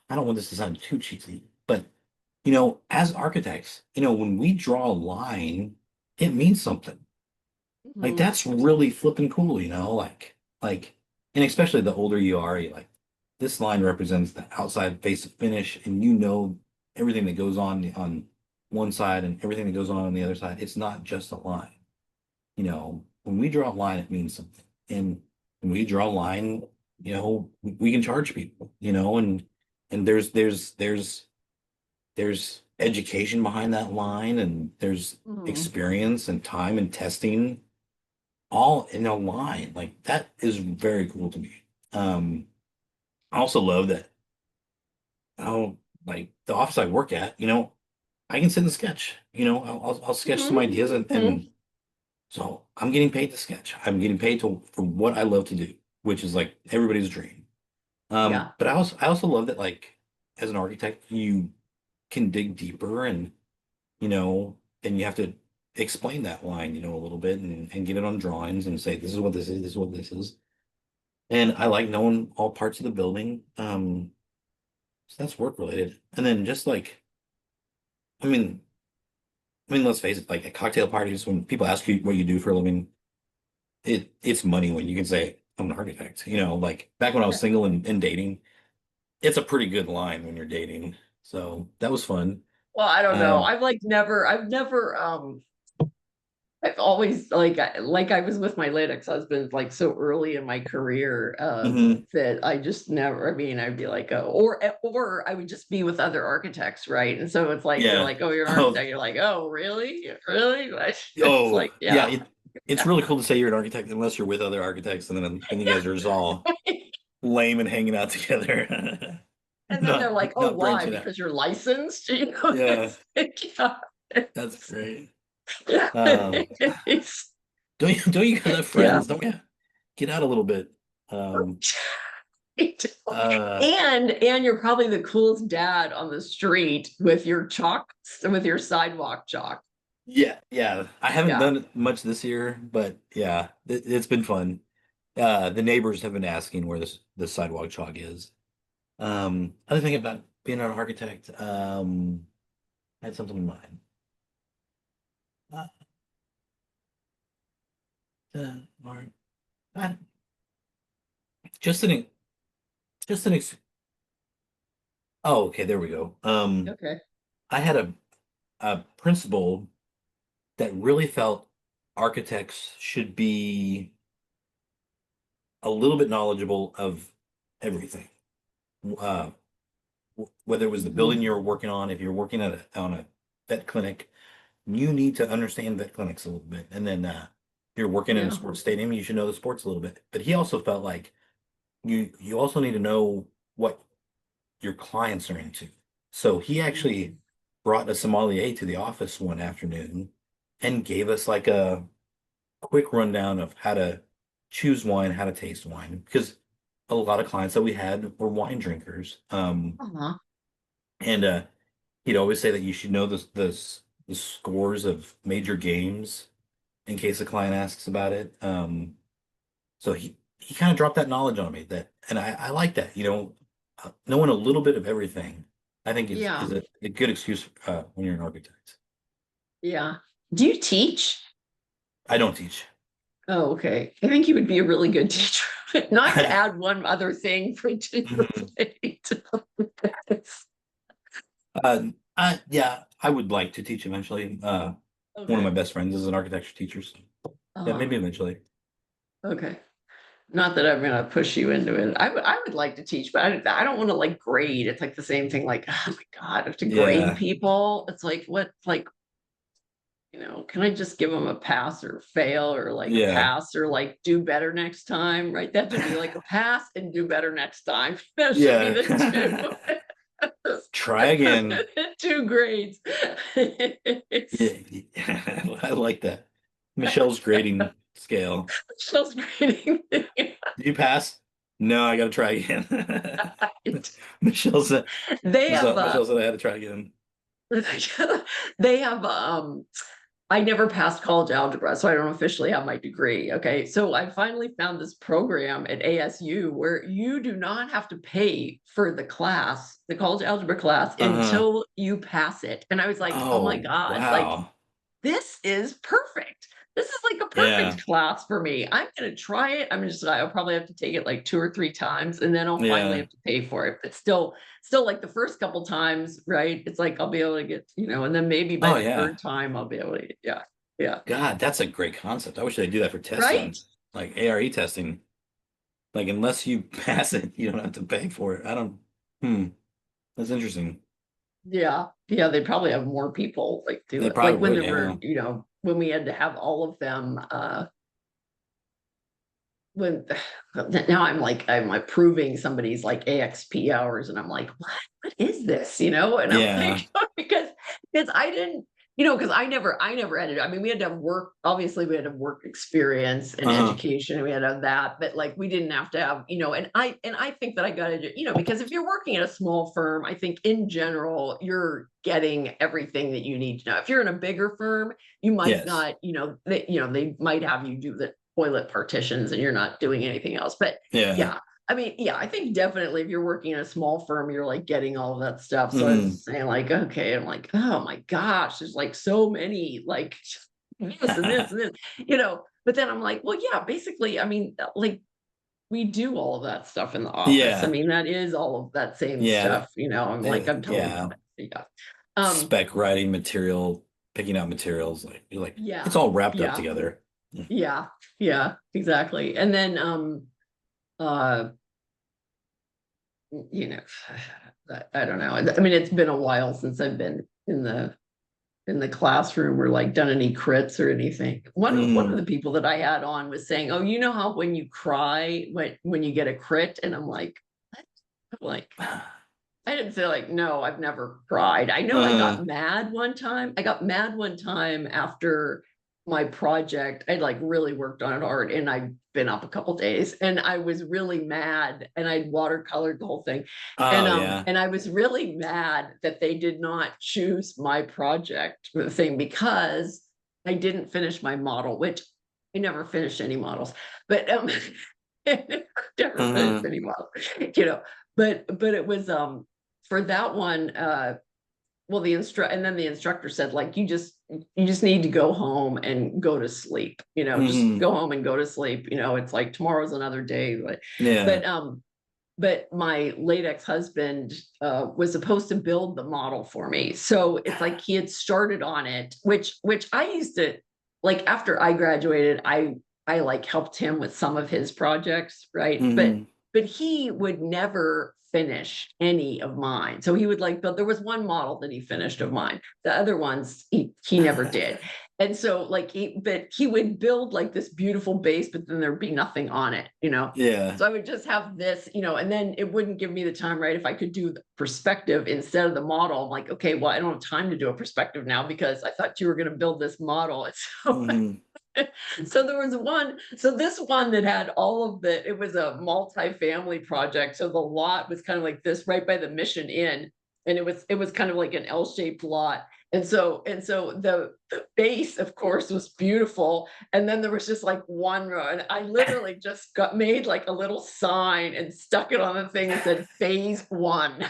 I don't want this to sound too cheesy, but as architects, when we draw a line, it means something. Like Mhm. that's really flipping cool, and especially the older you are, you like this line represents the outside face of finish, and everything that goes on one side and everything that goes on the other side. It's not just a line. When we draw a line, it means something. And when we draw a line, we can charge people, and there's education behind that line, and there's Mhm. experience and time and testing all in a line. Like that is very cool to me. I also love that, oh, like the office I work at, I can sit and sketch. I'll sketch some ideas, and, Mhm. so I'm getting paid to sketch. I'm getting paid for what I love to do, which is like everybody's dream. Yeah. But I also love that, like, as an architect, you can dig deeper, and you have to explain that line, a little bit, and get it on drawings and say, this is what this is, this is what this is. And I like knowing all parts of the building. So that's work related. And then just like, I mean, let's face it, like at cocktail parties, when people ask you what you do for a living, it's money when you can say, I'm an architect. Like back when I was single and dating, it's a pretty good line when you're dating. So that was fun. Well, I don't know. Um, I've never, I've always like I was with my late ex-husband like so early in my career mhm. that I just never, I mean, I'd be like, oh, or I would just be with other architects, right? And so it's like they're Yeah. like, oh, you're an Oh, architect. You're like, oh, really? Really? It's oh, like, yeah. yeah. It's really cool to say you're an architect unless you're with other architects, and then you guys are just all lame and hanging out together, And then not they're like, oh, not why? branching out. Because you're licensed, you know? Yeah, It's like, yeah. that's great. Yeah. Um, don't you guys have Yeah. friends? Don't we get out a little bit? Um, uh, And you're probably the coolest dad on the street with your chalk, with your sidewalk chalk. yeah, yeah. I haven't Yeah. done it much this year, but yeah, it's been fun. The neighbors have been asking where the sidewalk chalk is. Other thing about being an architect, I had something in mind. Uh, or, uh, just an just an ex oh, okay, there we go. Okay. I had a principal that really felt architects should be a little bit knowledgeable of everything. Uh, whether it was the building Mhm. you were working on, if you're working on a vet clinic, you need to understand vet clinics a little bit. And then if you're working in a Yeah. sports stadium, you should know the sports a little bit. But he also felt like you also need to know what your clients are into. So he actually Mhm. brought a sommelier to the office one afternoon and gave us like a quick rundown of how to choose wine, how to taste wine, because a lot of clients that we had were wine drinkers. Uh-huh. And he'd always say that you should know the scores of major games in case a client asks about it. So he kind of dropped that knowledge on me, and I like that, knowing a little bit of everything, I think is Yeah. a good excuse when you're an architect. Yeah. Do you teach? I don't teach. Oh, okay. I think you would be a really good teacher. Not to add one other thing for to your Mhm. plate. Yeah, I would like to teach eventually. One of my Okay. best friends is an architecture teacher, so yeah, Uh-huh. maybe eventually. Okay. Not that I'm gonna push you into it. I would like to teach, but I don't want to like grade. It's like the same thing, like, oh my God, I have to grade Yeah, people. It's like what like, can I just give them a pass or fail or like yeah, pass or like do better next time? Right. That should be like a pass and do better next time. That should be yeah. the Try again. two grades. Yeah, It's yeah. I like that. Michelle's grading scale. just grading. Did you pass? No, I gotta try again. Michelle said, They have Michelle said I had to try again. they have I never passed college algebra, so I don't officially have my degree. Okay. So I finally found this program at ASU where you do not have to pay for the class, the college algebra class, Uh, until you pass it. And I was like, oh my oh, God, like wow. this is perfect. This is like a Yeah, perfect class for me. I'm gonna try it. I'll probably have to take it like 2 or 3 times and then I'll finally yeah. have to pay for it. But still like the first couple times, right? It's like I'll be able to get, and then maybe by Oh, the yeah. third time I'll be able to, yeah, yeah. God, that's a great concept. I wish they'd do that for Right? testing, like ARE testing. Like, unless you pass it, you don't have to pay for it. I don't, hmm, that's interesting. Yeah. Yeah, they probably have more people like do They it. probably Like when would, there were, yeah. when we had to have all of them when now I'm approving somebody's like AXP hours and I'm like, what is this? And I'm Yeah. like, because because I didn't, because I never had it. I mean, we had to have work, obviously we had to have work experience and Uh-huh. education, we had to have that, but like we didn't have to have, and I think that I got to, because if you're working at a small firm, I think in general, you're getting everything that you need to know. If you're in a bigger firm, you might Yes. not, they might have you do the toilet partitions and you're not doing anything else. But Yeah. yeah, I mean, yeah, I think definitely if you're working in a small firm, you're like getting all of that stuff. So I Hmm. was saying, like, okay, I'm like, oh my gosh, there's like so many, like this and this and this, But then I'm like, well, yeah, basically, I mean, like we do all of that stuff in the office. I Yeah. mean, that is all of that same Yeah. stuff, I'm like, I'm totally, Yeah. yeah. Um, Spec writing material, picking out materials, like you're like, it's yeah, all wrapped up yeah, together. yeah, yeah, exactly. And then, uh, you know, I don't know. I mean, it's been a while since I've been in the classroom or like done any crits or anything. One of Mm. the people that I had on was saying, "Oh, you know how when you cry when you get a crit," and I'm like, "What?" I'm like, I didn't say like, no, I've never cried. I know I Uh, got mad one time. I got mad one time after my project. I'd like really worked on it hard and I'd been up a couple days and I was really mad and I'd watercolored the whole thing. And oh um yeah. and I was really mad that they did not choose my project for the thing because I didn't finish my model, which I never finished any models, but I never finished Uh, any models, you know. But it was for that one, well, and then the instructor said, like, you just need to go home and go to sleep, just mhm. go home and go to sleep. It's like tomorrow's another day. But Yeah. but um but my late ex-husband was supposed to build the model for me. So it's like he had started on it, which I used to like after I graduated, I like helped him with some of his projects, right? But Hmm. but he would never finish any of mine. So he would like, but there was one model that he finished of mine. The other ones he never did. And so like but he would build like this beautiful base, but then there'd be nothing on it. Yeah. So I would just have this, and then it wouldn't give me the time, right? If I could do the perspective instead of the model, I'm like, okay, well, I don't have time to do a perspective now because I thought you were going to build this model. And so, Hmm. so there was one, so this one that had all of it was a multi-family project. So the lot was kind of like this right by the Mission Inn. And it was kind of like an L-shaped lot. And so the base, of course, was beautiful. And then there was just like one row. And I literally just made like a little sign and stuck it on the thing and said phase one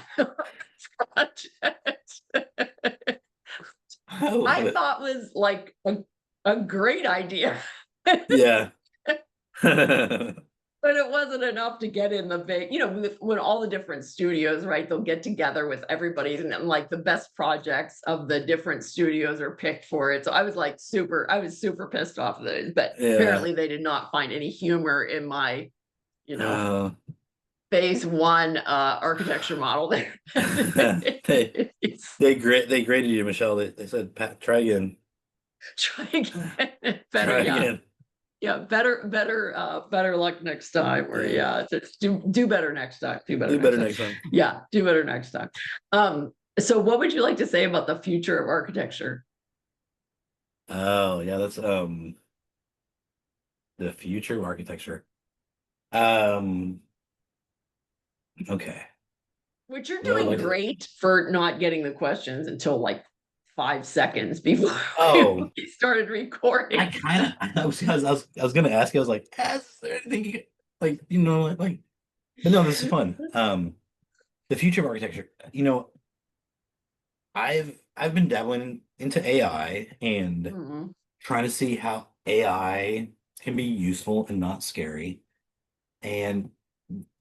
project. I love I it. thought was like a great idea. Yeah. But it wasn't enough to get in the big, when all the different studios, right? They'll get together with everybody and then like the best projects of the different studios are picked for it. So I was super pissed off of those, but Yeah. apparently they did not find any humor in my, you know, Uh, phase one architecture model there. they they graded you, Michelle. They said, Pat, try again. Try again. Better, Try yeah. again. Yeah, better luck next time. Or Yeah. yeah, just do better next time. Do better Do next better time. next time. Yeah, do better next time. So what would you like to say about the future of architecture? Oh, yeah, that's the future of architecture. Um, okay. Which you're Well, doing like, great for not getting the questions until like 5 seconds before oh, we started I recording. kind of, I was gonna ask you, I was like, is there anything like, but no, this is fun. The future of architecture, I've been dabbling into AI and Mhm. trying to see how AI can be useful and not scary. And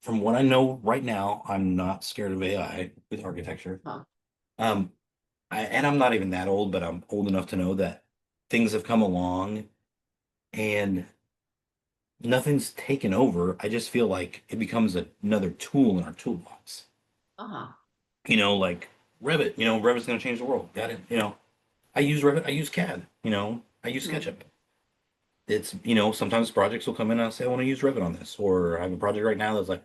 from what I know right now, I'm not scared of AI with architecture. Huh. Um, and I'm not even that old, but I'm old enough to know that things have come along and nothing's taken over. I just feel like it becomes another tool in our toolbox. Uh-huh. Like Revit, Revit's going to change the world. Got it. I use Revit, I use CAD, I use Mhm. SketchUp. It's, sometimes projects will come in and I'll say, I want to use Revit on this. Or I have a project right now that's like,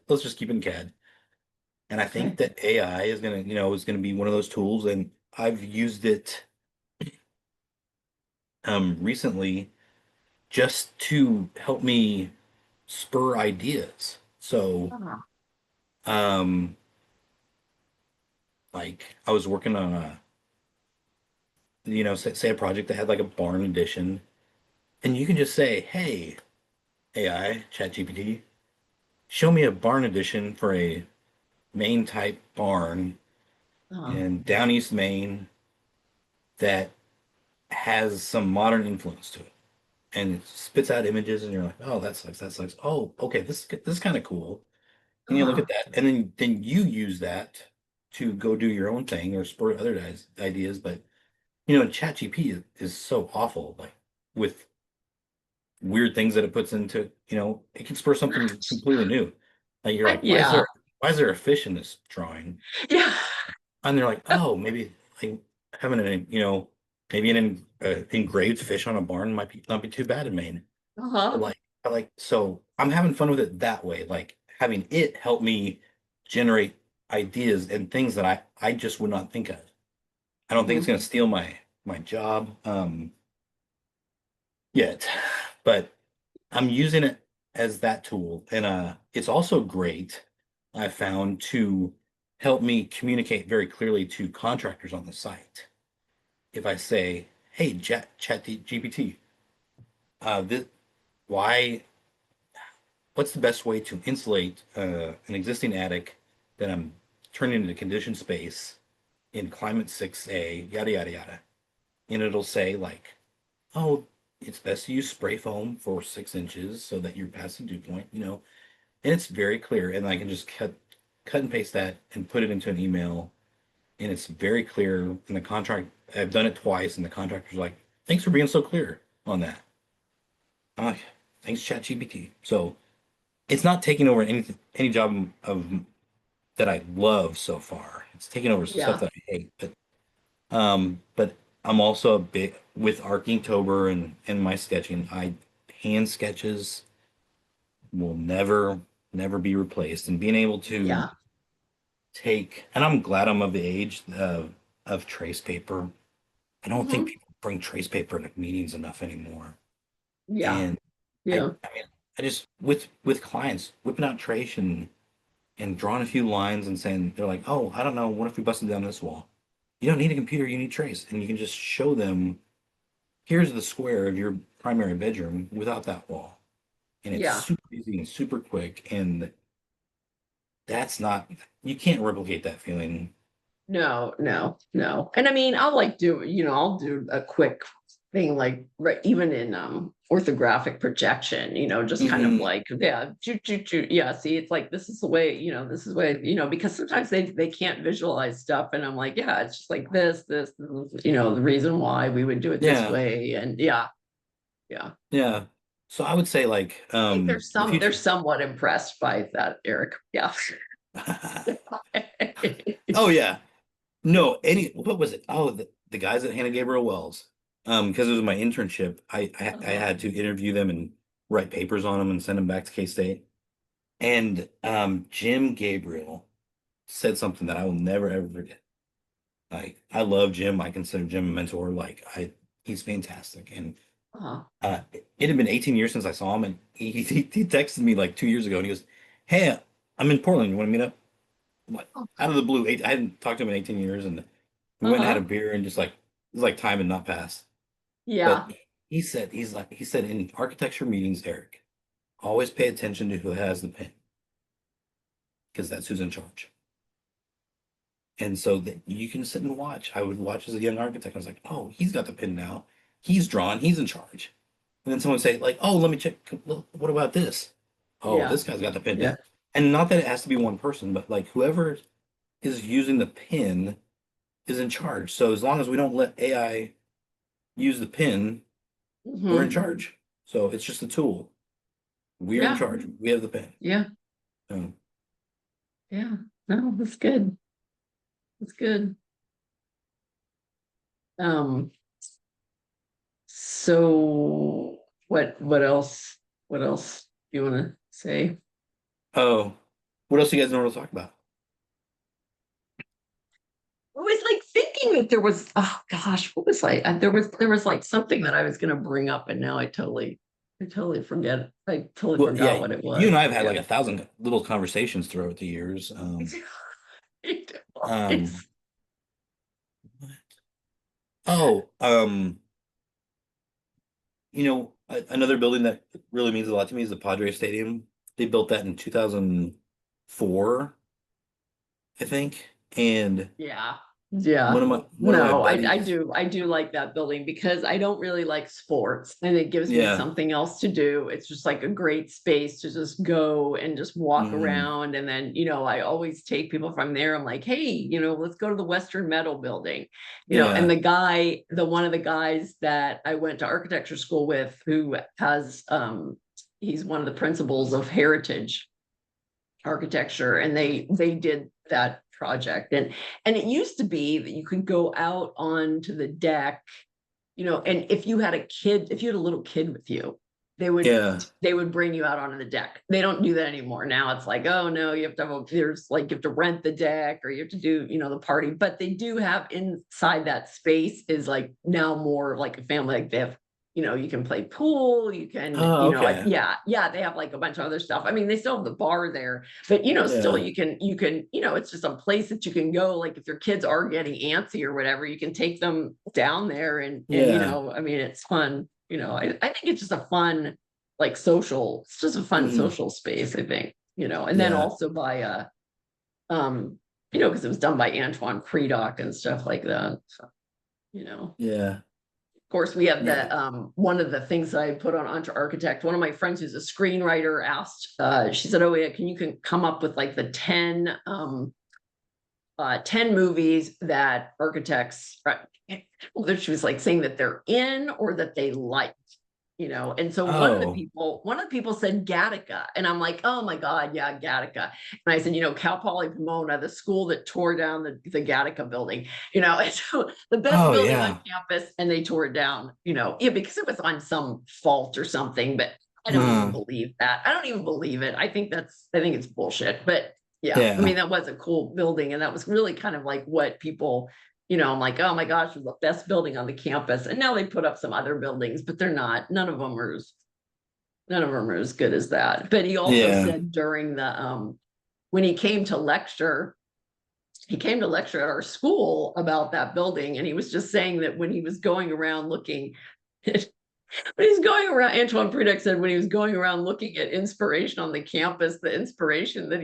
let's just keep it in CAD. And I think Okay. that AI is gonna be one of those tools, and I've used it recently just to help me spur ideas. So Uh-huh. um like I was working on a say a project that had like a barn addition, and you can just say, hey, AI, ChatGPT, show me a barn addition for a Maine type barn Uh-huh. in down east Maine that has some modern influence to it. And it spits out images, and you're like, oh, that sucks, that sucks. Oh, okay, this is kind of cool. And you look Uh-huh. at that, and then you use that to go do your own thing or spur other guys' ideas. But ChatGPT is so awful, like with weird things that it puts into, it can spur something completely new. Like you're like, Yeah. why is there a fish in this drawing? Yeah. And they're like, oh, maybe like having maybe an engraved fish on a barn might not be too bad in Maine. But Uh-huh. so I'm having fun with it that way, like having it help me generate ideas and things that I just would not think of. I don't think it's Mhm. going to steal my job yet, but I'm using it as that tool, and it's also great, I found, to help me communicate very clearly to contractors on the site. If I say, "Hey, GPT, this, why? What's the best way to insulate an existing attic that I'm turning into conditioned space in climate 6A, yada yada yada," and it'll say like, "Oh, it's best to use spray foam for 6 inches so that you're past the dew point," and it's very clear, and I can just cut and paste that and put it into an email, and it's very clear. And the contract, I've done it twice, and the contractor's like, "Thanks for being so clear on that." I'm like, "Thanks, ChatGPT." So it's not taking over any job of that I love so far. It's taking over stuff Yeah. that I hate, but I'm also a bit with Archingtober and my sketching. I hand sketches will never be replaced, and being able to Yeah. and I'm glad I'm of the age of trace paper. I don't think Mhm. people bring trace paper to meetings enough anymore. Yeah. And Yeah. I mean, I just with clients whipping out trace and drawing a few lines and saying, they're like, oh, I don't know, what if we busted down this wall? You don't need a computer, you need trace, and you can just show them, here's the square of your primary bedroom without that wall, and it's Yeah. super easy and super quick, and that's not, you can't replicate that feeling. No, no, no. And I mean, I'll like do, I'll do a quick thing like right even in orthographic projection, just kind of Hmm. like, yeah, yeah, see, it's like this is the way, this is the way, because sometimes they can't visualize stuff. And I'm like, yeah, it's just like this is, the reason why we would do it this Yeah, way. And yeah, yeah. yeah. So I would say like I think the they're future. somewhat impressed by that, Eric. Yeah. Oh yeah. No, what was it? Oh, the guys at Hannah Gabriel Wells. Because it was my internship, I Uh-huh. had to interview them and write papers on them and send them back to K-State. And Jim Gabriel said something that I will never ever forget. Like, I love Jim. I consider Jim a mentor. Like, he's fantastic. And Uh-huh. it had been 18 years since I saw him, and he texted me like 2 years ago, and he goes, "Hey, I'm in Portland. You want to meet up?" What? Out of the blue. I hadn't talked to him in 18 years, and we went and had a Uh-huh. beer, and just like it was like time had not passed. Yeah. But he said in architecture meetings, Eric, always pay attention to who has the pen, because that's who's in charge. And so that you can sit and watch. I would watch as a young architect. I was like, oh, he's got the pen now. He's drawn. He's in charge. And then someone would say, like, oh, let me check. What about this? Oh, Yeah. this guy's got the pen Yeah. now. And not that it has to be one person, but like whoever is using the pen is in charge. So as long as we don't let AI use the pen, we're in Hmm. charge. So it's just a tool. We're in Yeah. charge. We have the pen. Yeah. Um, Yeah. No, that's good. That's good. Um, so what else? What else do you want to say? oh, what else do you guys know to talk about? I was like thinking that there was, oh gosh, what was there was like something that I was gonna bring up and now I totally Well, forgot yeah, what it you was. and I have had Yeah. like 1,000 little conversations throughout the years. Um, It's- oh, another building that really means a lot to me is the Padres Stadium. They built that in 2004, I think. And Yeah, one yeah. of my one of my No, I buddies, do. I do like that building because I don't really like sports and it gives me yeah, something else to do. It's just like a great space to just go and just walk mhm, around. And then, I always take people from there. I'm like, hey, let's go to the Western Metal building. And yeah, one of the guys that I went to architecture school with who has he's one of the principals of Heritage Architecture, and they did that project. And it used to be that you could go out onto the deck, and if you had a little kid with you, they would yeah, they would bring you out onto the deck. They don't do that anymore. Now it's like, oh no, there's like you have to rent the deck or you have to do, the party. But they do have inside that space is like now more like a family. Like they have, you can play pool, you can, oh, okay, yeah, they have like a bunch of other stuff. I mean, they still have the bar there, but still yeah, you can, it's just a place that you can go. Like if your kids are getting antsy or whatever, you can take them down there and yeah, I mean, it's fun. I think it's just a fun, like it's just a fun mhm, social space, I think, and then yeah, also by um, because it was done by Antoine Credoc and stuff like that. So, yeah, of course, we have yeah. one of the things that I put on Entre Architect. One of my friends who's a screenwriter asked, she said, "Oh yeah, can come up with like the 10 movies that architects," she was like saying that they're in or that they like, and so Oh, one of the people said Gattaca, and I'm like, oh my God, yeah, Gattaca. And I said, Cal Poly Pomona, the school that tore down the Gattaca building, and so the best oh, building on yeah, campus, and they tore it down, yeah, because it was on some fault or something, but I don't even uh, believe that. I don't even believe it. I think it's bullshit, but yeah, I yeah, mean, that was a cool building, and that was really kind of like what people, I'm like, oh my gosh, it was the best building on the campus. And now they put up some other buildings, but they're not, none of them are as good as that. But he also yeah. said during when he came to lecture at our school about that building. And he was just saying that when he was going around looking, when he's going around, Antoine Prudek said when he was going around looking at inspiration on the campus, the inspiration that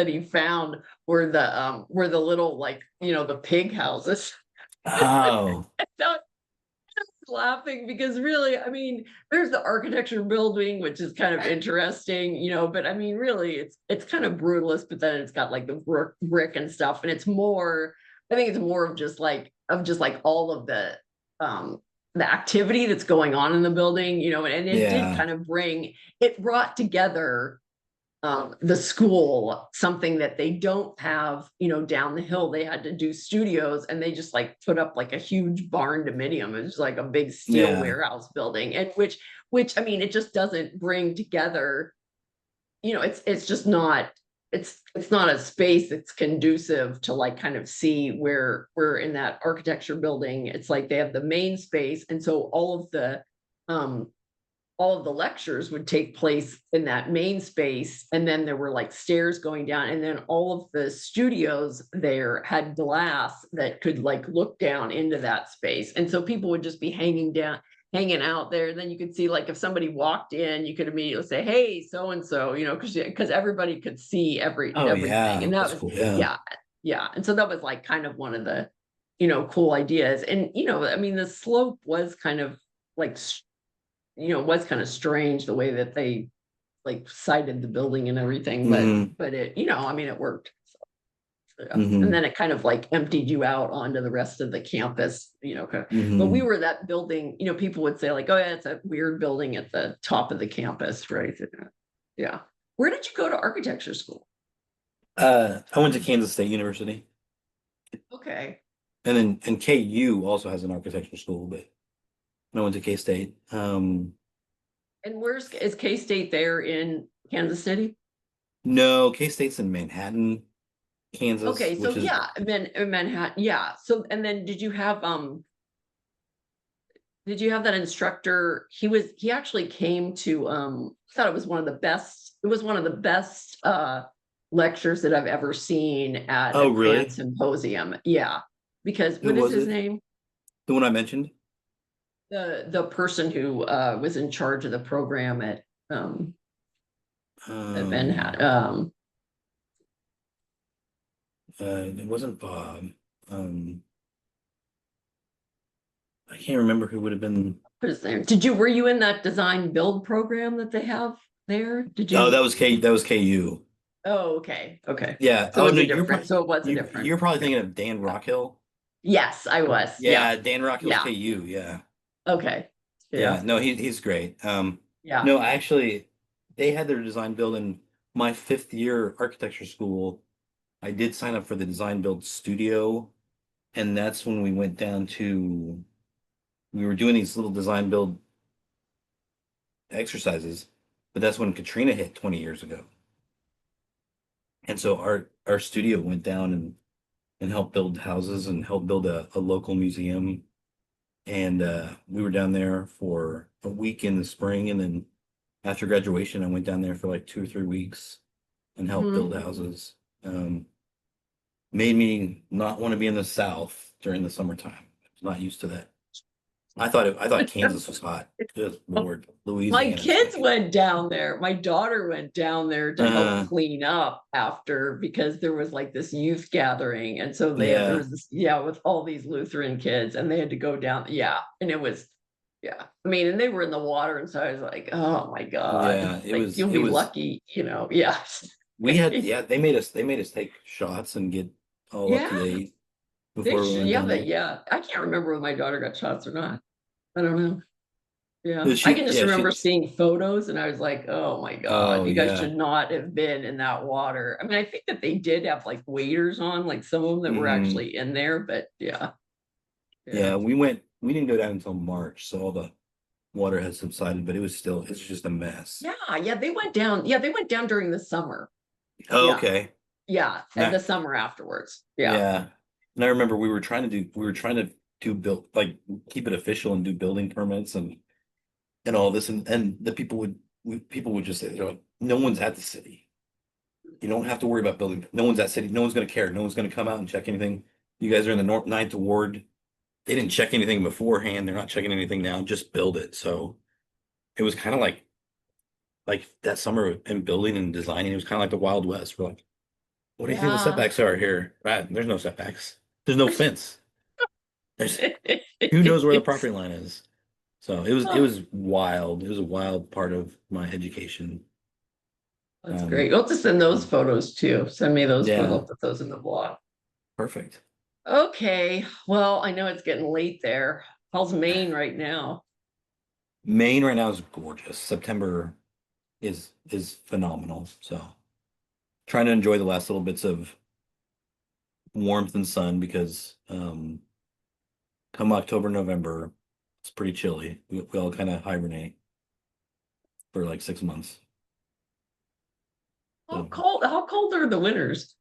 he found were the little, like, the pig houses. Oh, So laughing because really, I mean, there's the architecture building, which is kind of interesting, but I mean, really, it's kind of brutalist, but then it's got like the brick and stuff, and I think it's more of just like all of the activity that's going on in the building, and it did yeah, kind of it brought together the school, something that they don't have, down the hill. They had to do studios, and they just like put up like a huge barn dominium. It was like a big steel yeah, warehouse building, and which I mean, it just doesn't bring together. It's just not. It's not a space that's conducive to like kind of see where we're in that architecture building. It's like they have the main space, and so um all of the lectures would take place in that main space, and then there were like stairs going down, and then all of the studios there had glass that could like look down into that space, and so people would just be hanging out there. Then you could see, like, if somebody walked in, you could immediately say, hey, so and so, because everybody could see oh, everything, yeah. and that That's was, cool. Yeah, yeah, yeah. And so that was like kind of one of the cool ideas. And I mean, the slope was kind of like was kind of strange the way that they like cited the building and everything, but hmm, it, I mean, it worked. So, yeah. And hmm, then it kind of like emptied you out onto the rest of the campus, but we hmm. were that building, people would say like, oh yeah, it's a weird building at the top of the campus, right? Yeah. Where did you go to architecture school? I went to Kansas State University, Okay. and KU also has an architecture school, but I went to K State. And is K-State there in Kansas City? No, K State's in Manhattan. Kansas, Okay, so which is yeah, and then in Manhattan, yeah. So and then did you have that instructor? He actually came to I thought it was one of the best, it was one of the best lectures that I've ever seen at oh a grant really? symposium. Yeah. Because Who what is was his it? name? The one I mentioned? The person who was in charge of the program at Manhattan. Um, it wasn't Bob. Um, I can't remember who would have been. What is there? Were you in that design build program that they have there? Did Oh, you? that was KU. Oh, okay. Okay. Yeah. So Oh it was no, a different, so it was a different. you're probably Yeah. thinking of Dan Rockhill. Yes, I was. Yeah. Yeah, Dan Rockhill's Yeah. KU. Yeah. Okay. Yeah. Yeah. No, he's great. Yeah. No, actually, they had their design build in my fifth year architecture school. I did sign up for the design build studio, and that's when we went down to we were doing these little design build exercises, but that's when Katrina hit 20 years ago. And so our studio went down and helped build houses and helped build a local museum. And we were down there for a week in the spring, and then after graduation, I went down there for like 2 or 3 weeks and helped build Mhm. houses. Um, Made me not want to be in the South during the summertime. I was not used to that. I thought Kansas was hot. Good Lord, My Louisiana is kids like, went down there. My daughter went down there to help uh, clean up after, because there was like this youth gathering. And so there yeah, was this, yeah, with all these Lutheran kids, and they had to go down. Yeah. And it was, yeah. I mean, and they were in the water. And so I was like, oh my God, yeah. like you'll It be was. lucky, yeah. We had, yeah. They made us take shots and get all up to Yeah. date They before we should, went yeah, down but there. yeah. I can't remember whether my daughter got shots or not. I don't know. Yeah, I can just Yeah, remember she. seeing photos and I was like, oh my God, Oh you guys yeah. should not have been in that water. I mean, I think that they did have like waders on, like some of them that were Hmm. actually in there, but yeah, Yeah, yeah. we went. We didn't go down until March, so all the water had subsided, but it was still. It's just a mess. Yeah, yeah, they went down. Yeah, they went down during the summer. Oh, Yeah, okay. yeah, and Now, the summer afterwards. Yeah. yeah. And I remember we were trying to do build like keep it official and do building permits and all this, and the people would just say, they're like, no one's at the city. You don't have to worry about building. No one's at city. No one's going to care. No one's going to come out and check anything. You guys are in the North Ninth Ward. They didn't check anything beforehand. They're not checking anything now. Just build it. So it was kind of like that summer in building and designing. It was kind of like the Wild West. We're like, what do you think the Yeah. setbacks are here? Right, there's no setbacks. There's no fence. There's who knows where the property line is. So it Oh, was wild. It was a wild part of my education. that's great. Um, You'll have to send those photos too. Send me those photos. yeah, I'll put those in the blog. perfect. Okay. Well, I know it's getting late there. How's Maine right now? Maine right now is gorgeous. September is phenomenal. So trying to enjoy the last little bits of warmth and sun because come October, November, it's pretty chilly. We all kind of hibernate for like 6 months. So How cold are the winters?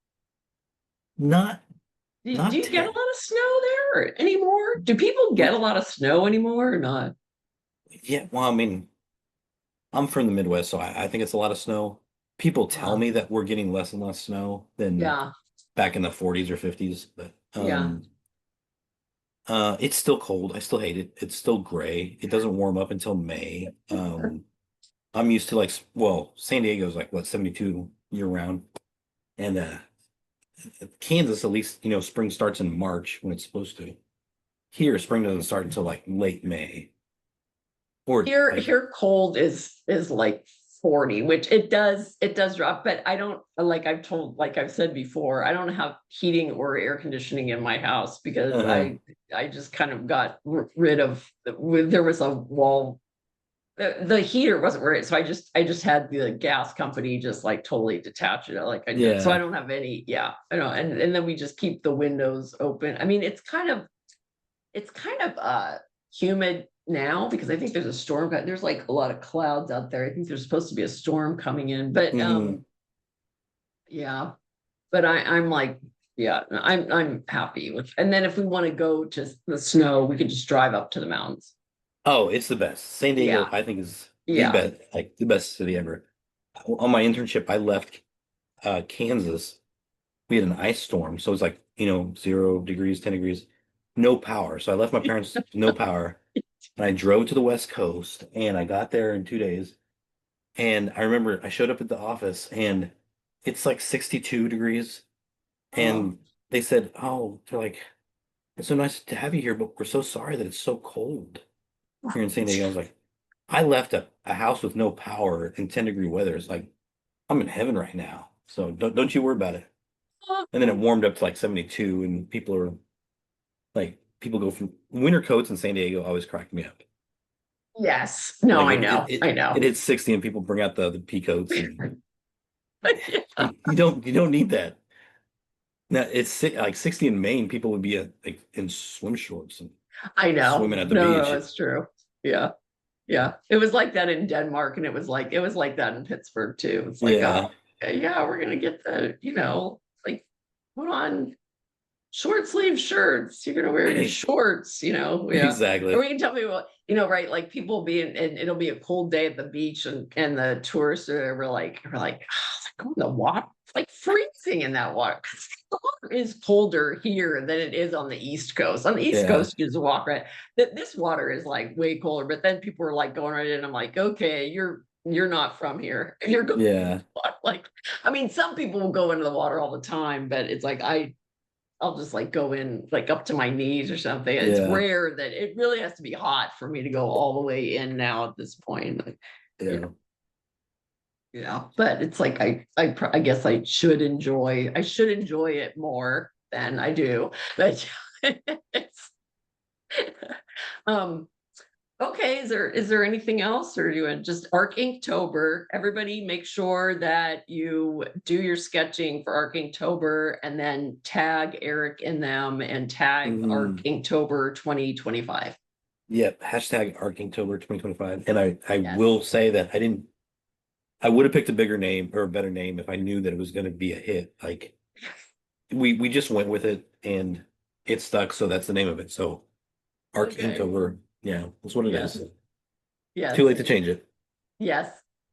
not Do not you get a lot ter of snow there anymore? Do people get we a lot of snow anymore or not? yeah, well, I mean, I'm from the Midwest, so I think it's a lot of snow. People tell Uh, me that we're getting less and less snow than yeah, back in the 40s or 50s, but yeah. it's still cold. I still hate it. It's still gray. It doesn't warm up until May. I'm used to like well, San Diego's like what 72 year round, and Kansas at least spring starts in March when it's supposed to. Here, spring doesn't start until like late May or like Here cold is like 40, which it does drop, but I don't, like I've said before, I don't have heating or air conditioning in my house because uh I just kind of got rid of there was a wall. The heater wasn't right, so I just had the gas company just like totally detach it. Like I did, so I yeah. don't have any. Yeah, I know, and then we just keep the windows open. I mean, it's kind of humid now because I think there's a storm. There's like a lot of clouds out there. I think there's supposed to be a storm coming in, but Hmm. yeah. but I'm like, yeah, I'm happy with, and then if we want to go to the snow, we could just drive up to the mountains. Oh, it's the best. San Diego, Yeah, I think, is the yeah. best, like the best city ever. On my internship, I left Kansas. We had an ice storm, so it was like, 0 degrees, 10 degrees, no power. So I left my parents no power, and I drove to the West Coast, and I got there in 2 days. And I remember I showed up at the office, and it's like 62 degrees, Oh, and they said, "Oh, they're like, it's so nice to have you here, but we're so sorry that it's so cold here in San Diego." I was like, I left a house with no power in 10-degree weather. It's like I'm in heaven right now. So don't you worry about it. And then it warmed up to like 72, and people go from winter coats in San Diego always crack me up. yes. No, Like I it it know. it, I it know. hits 60 and people bring out the pea coats, and Yeah, you don't need that. Now like 60 in Maine, people would be like in swim shorts and I know. swimming at the No, no, beach. it's true. Yeah. Yeah. It was like that in Denmark, and it was like that in Pittsburgh too. It's like, oh, Yeah, yeah, we're gonna get like put on short sleeve shirts. You're gonna wear your shorts, yeah. Or exactly. you can tell me what, right? Like people being, and it'll be a cold day at the beach, and the tourists we're like, oh, go in the water. It's like freezing in that water. The water is colder here than it is on the East Coast. On the East Yeah, Coast, you just walk right. That this water is like way colder, but then people are like going right in. I'm like, okay, you're not from here. You're going yeah, like, I mean, some people will go into the water all the time, but it's like I'll just like go in like up to my knees or something. It's yeah, rare that it really has to be hot for me to go all the way in now at this point. Like, you yeah. know, but it's like I guess I should enjoy it more than I do. But it's um okay, is there anything else, or do you want just Arc Inktober? Everybody make sure that you do your sketching for Arc Inktober and then tag Eric in them and tag Arc Mhm. Inktober 2025. Yep. Hashtag Arcingtober 2025. And I Yes. will say that I would have picked a bigger name or a better name if I knew that it was going to be a hit. Like we just went with it and it stuck. So that's the name of it. So Okay. Arcingtober. Yeah, that's what it Yes. is. Too late Yes. to change it. Yes.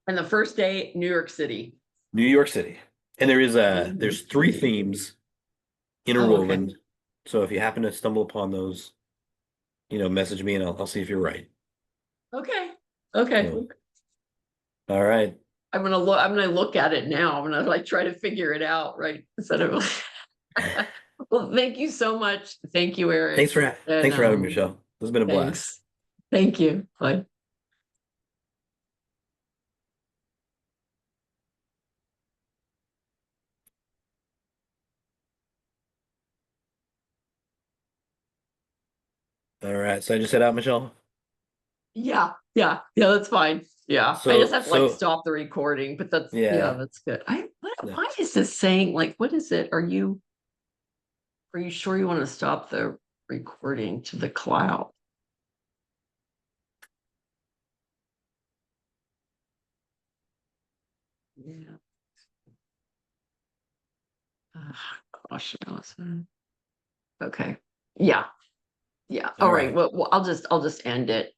And the first day, New York City. New York City. And New York there's three City. themes Oh, okay. interwoven. So if you happen to stumble upon those, message me and I'll see if you're right. Okay. Okay. So, all right. I'm gonna look at it now. I'm gonna like try to figure it out, right? Instead of well, thank you so much. Thank you, Eric. And Thanks for having me, Michelle. This has been a blast. thanks. Thank you. Bye. All right. So I just head out, Michelle. Yeah, yeah, yeah, that's fine. Yeah. I just So have to like so stop the recording, but yeah, yeah. that's good. Yeah. Why is this saying like what is it? Are you sure you want to stop the recording to the cloud? Yeah. Ah, gosh, Allison. Okay. Yeah. Yeah. All All right. right. Well, I'll just end it.